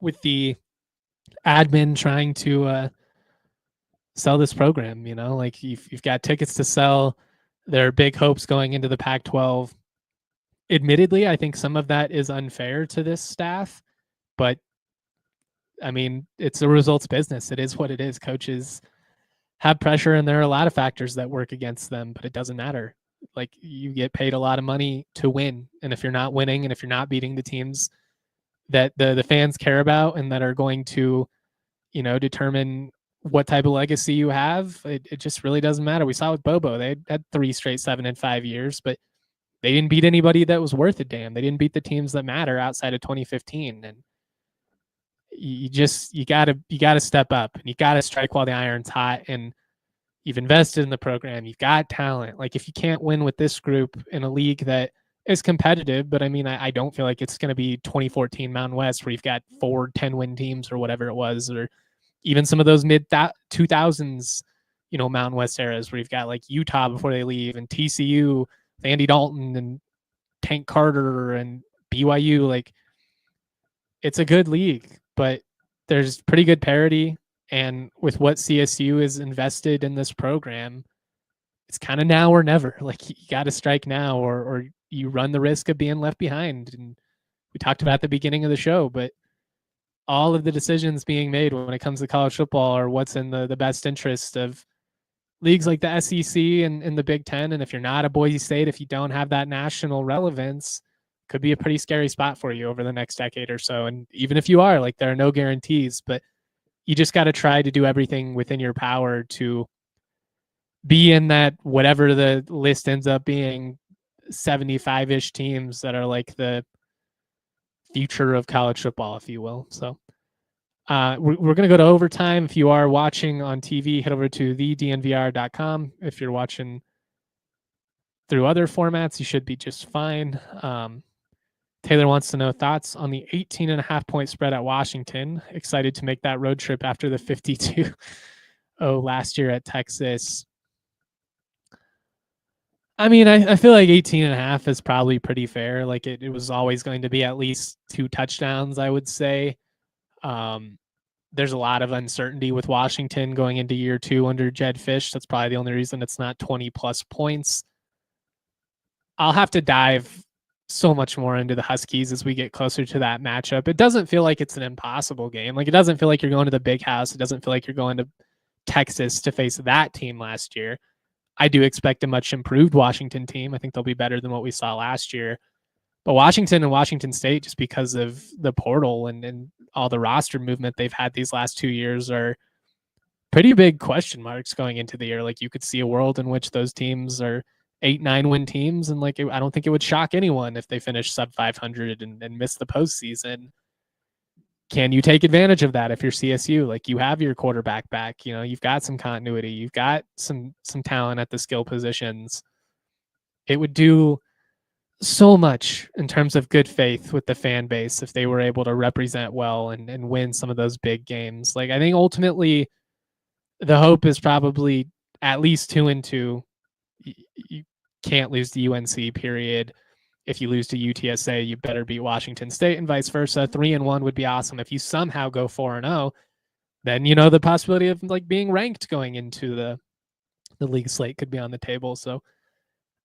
with the admin trying to sell this program. Like, you've got tickets to sell. There are big hopes going into the Pac-12. Admittedly, I think some of that is unfair to this staff, but it's a results business. It is what it is. Coaches have pressure, and there are a lot of factors that work against them, but it doesn't matter. Like, you get paid a lot of money to win, and if you're not winning and if you're not beating the teams that the fans care about and that are going to determine what type of legacy you have, it just really doesn't matter. We saw with Bobo, they had 3 straight 7-5 years, but they didn't beat anybody that was worth a damn. They didn't beat the teams that matter outside of 2015. And you gotta step up, and you gotta strike while the iron's hot. And you've invested in the program. You've got talent. Like, if you can't win with this group in a league that is competitive, but I don't feel like it's going to be 2014 Mountain West where you've got 4 10-win teams or whatever it was, or even some of those mid 2000s, Mountain West eras where you've got like Utah before they leave, and TCU, Andy Dalton and Tank Carter and BYU. Like, it's a good league, but there's pretty good parity. And with what CSU is invested in this program, it's kind of now or never. Like you got to strike now, or you run the risk of being left behind. And we talked about at the beginning of the show, but all of the decisions being made when it comes to college football are what's in the best interest of leagues like the SEC and the Big Ten. And if you're not a Boise State, if you don't have that national relevance, could be a pretty scary spot for you over the next decade or so. And even if you are, like, there are no guarantees, but you just got to try to do everything within your power to be in that, whatever the list ends up being, 75-ish teams that are like the future of college football, if you will. So we're going to go to overtime. If you are watching on TV, head over to thednvr.com. If you're watching through other formats, you should be just fine. Taylor wants to know thoughts on the 18.5-point spread at Washington. Excited to make that road trip after the 52-0 last year at Texas. I mean, I feel like 18.5 is probably pretty fair. Like it was always going to be at least 2 touchdowns, I would say. There's a lot of uncertainty with Washington going into year 2 under Jed Fish. That's probably the only reason it's not 20 plus points. I'll have to dive so much more into the Huskies as we get closer to that matchup. It doesn't feel like it's an impossible game. Like, it doesn't feel like you're going to the big house. It doesn't feel like you're going to Texas to face that team last year. I do expect a much improved Washington team. I think they'll be better than what we saw last year. But Washington and Washington State, just because of the portal and all the roster movement they've had these last 2 years, are pretty big question marks going into the year. Like, you could see a world in which those teams are 8-9 win teams, and like, I don't think it would shock anyone if they finish sub 500 and miss the postseason. Can you take advantage of that if you're CSU? Like, you have your quarterback back, you've got some continuity, you've got some talent at the skill positions. It would do so much in terms of good faith with the fan base if they were able to represent well and win some of those big games. Like, I think ultimately the hope is probably at least 2-2. You can't lose to UNC, period. If you lose to UTSA, you better beat Washington State, and vice versa. 3-1 would be awesome. If you somehow go 4-0, then the possibility of like being ranked going into the league slate could be on the table. So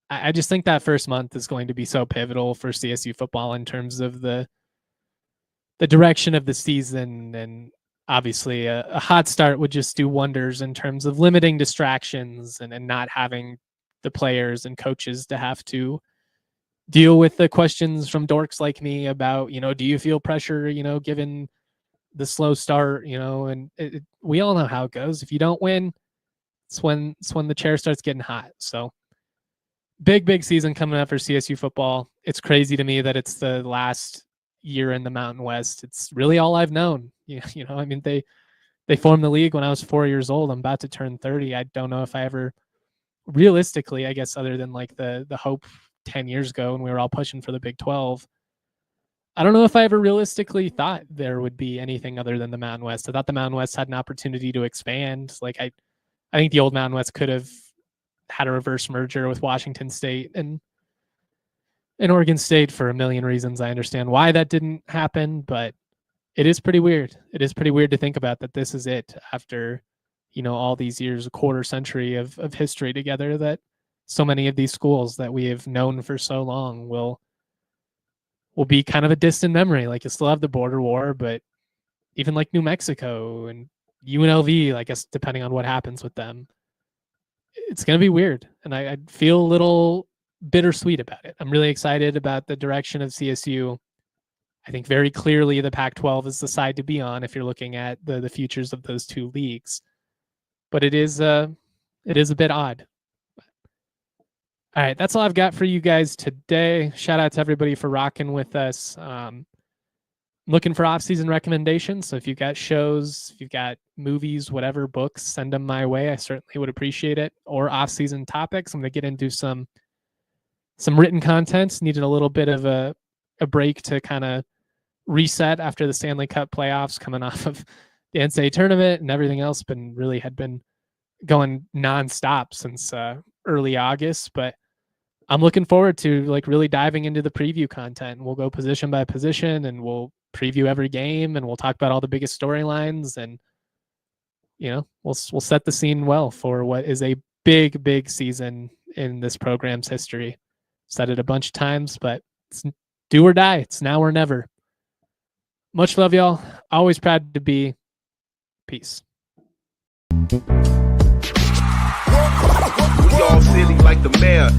I just think that first month is going to be so pivotal for CSU football in terms of the direction of the season. And obviously a hot start would just do wonders in terms of limiting distractions and not having the players and coaches to have to deal with the questions from dorks like me about, do you feel pressure, given the slow start, and we all know how it goes. If you don't win, it's when the chair starts getting hot. So big season coming up for CSU football. It's crazy to me that it's the last year in the Mountain West. It's really all I've known. I mean, they formed the league when I was 4 years old. I'm about to turn 30. I don't know if I ever realistically, I guess, other than like the hope 10 years ago when we were all pushing for the Big 12, I don't know if I ever realistically thought there would be anything other than the Mountain West. I thought the Mountain West had an opportunity to expand. Like, I think the old Mountain West could have had a reverse merger with Washington State and Oregon State for a million reasons. I understand why that didn't happen, but it is pretty weird. It is pretty weird to think about that this is it after, all these years, a quarter century of history together, that so many of these schools that we have known for so long will be kind of a distant memory. Like, you still have the border war, but even like New Mexico and UNLV, I guess, depending on what happens with them, it's going to be weird. And I feel a little bittersweet about it. I'm really excited about the direction of CSU. I think very clearly the Pac-12 is the side to be on if you're looking at the futures of those two leagues. But it is a bit odd. All right, that's all I've got for you guys today. Shout out to everybody for rocking with us. Looking for off-season recommendations. So if you've got shows, if you've got movies, whatever, books, send them my way. I certainly would appreciate it. Or off-season topics. I'm going to get into some written content. Needed a little bit of a break to kind of reset after the Stanley Cup playoffs, coming off of the NCAA tournament and everything else. Had been going nonstop since early August, but I'm looking forward to like really diving into the preview content. We'll go position by position and we'll preview every game and we'll talk about all the biggest storylines, and we'll set the scene well for what is a big season in this program's history. Said it a bunch of times, but it's do or die. It's now or never. Much love, y'all. Always proud to be. Peace. We all silly like the mayor.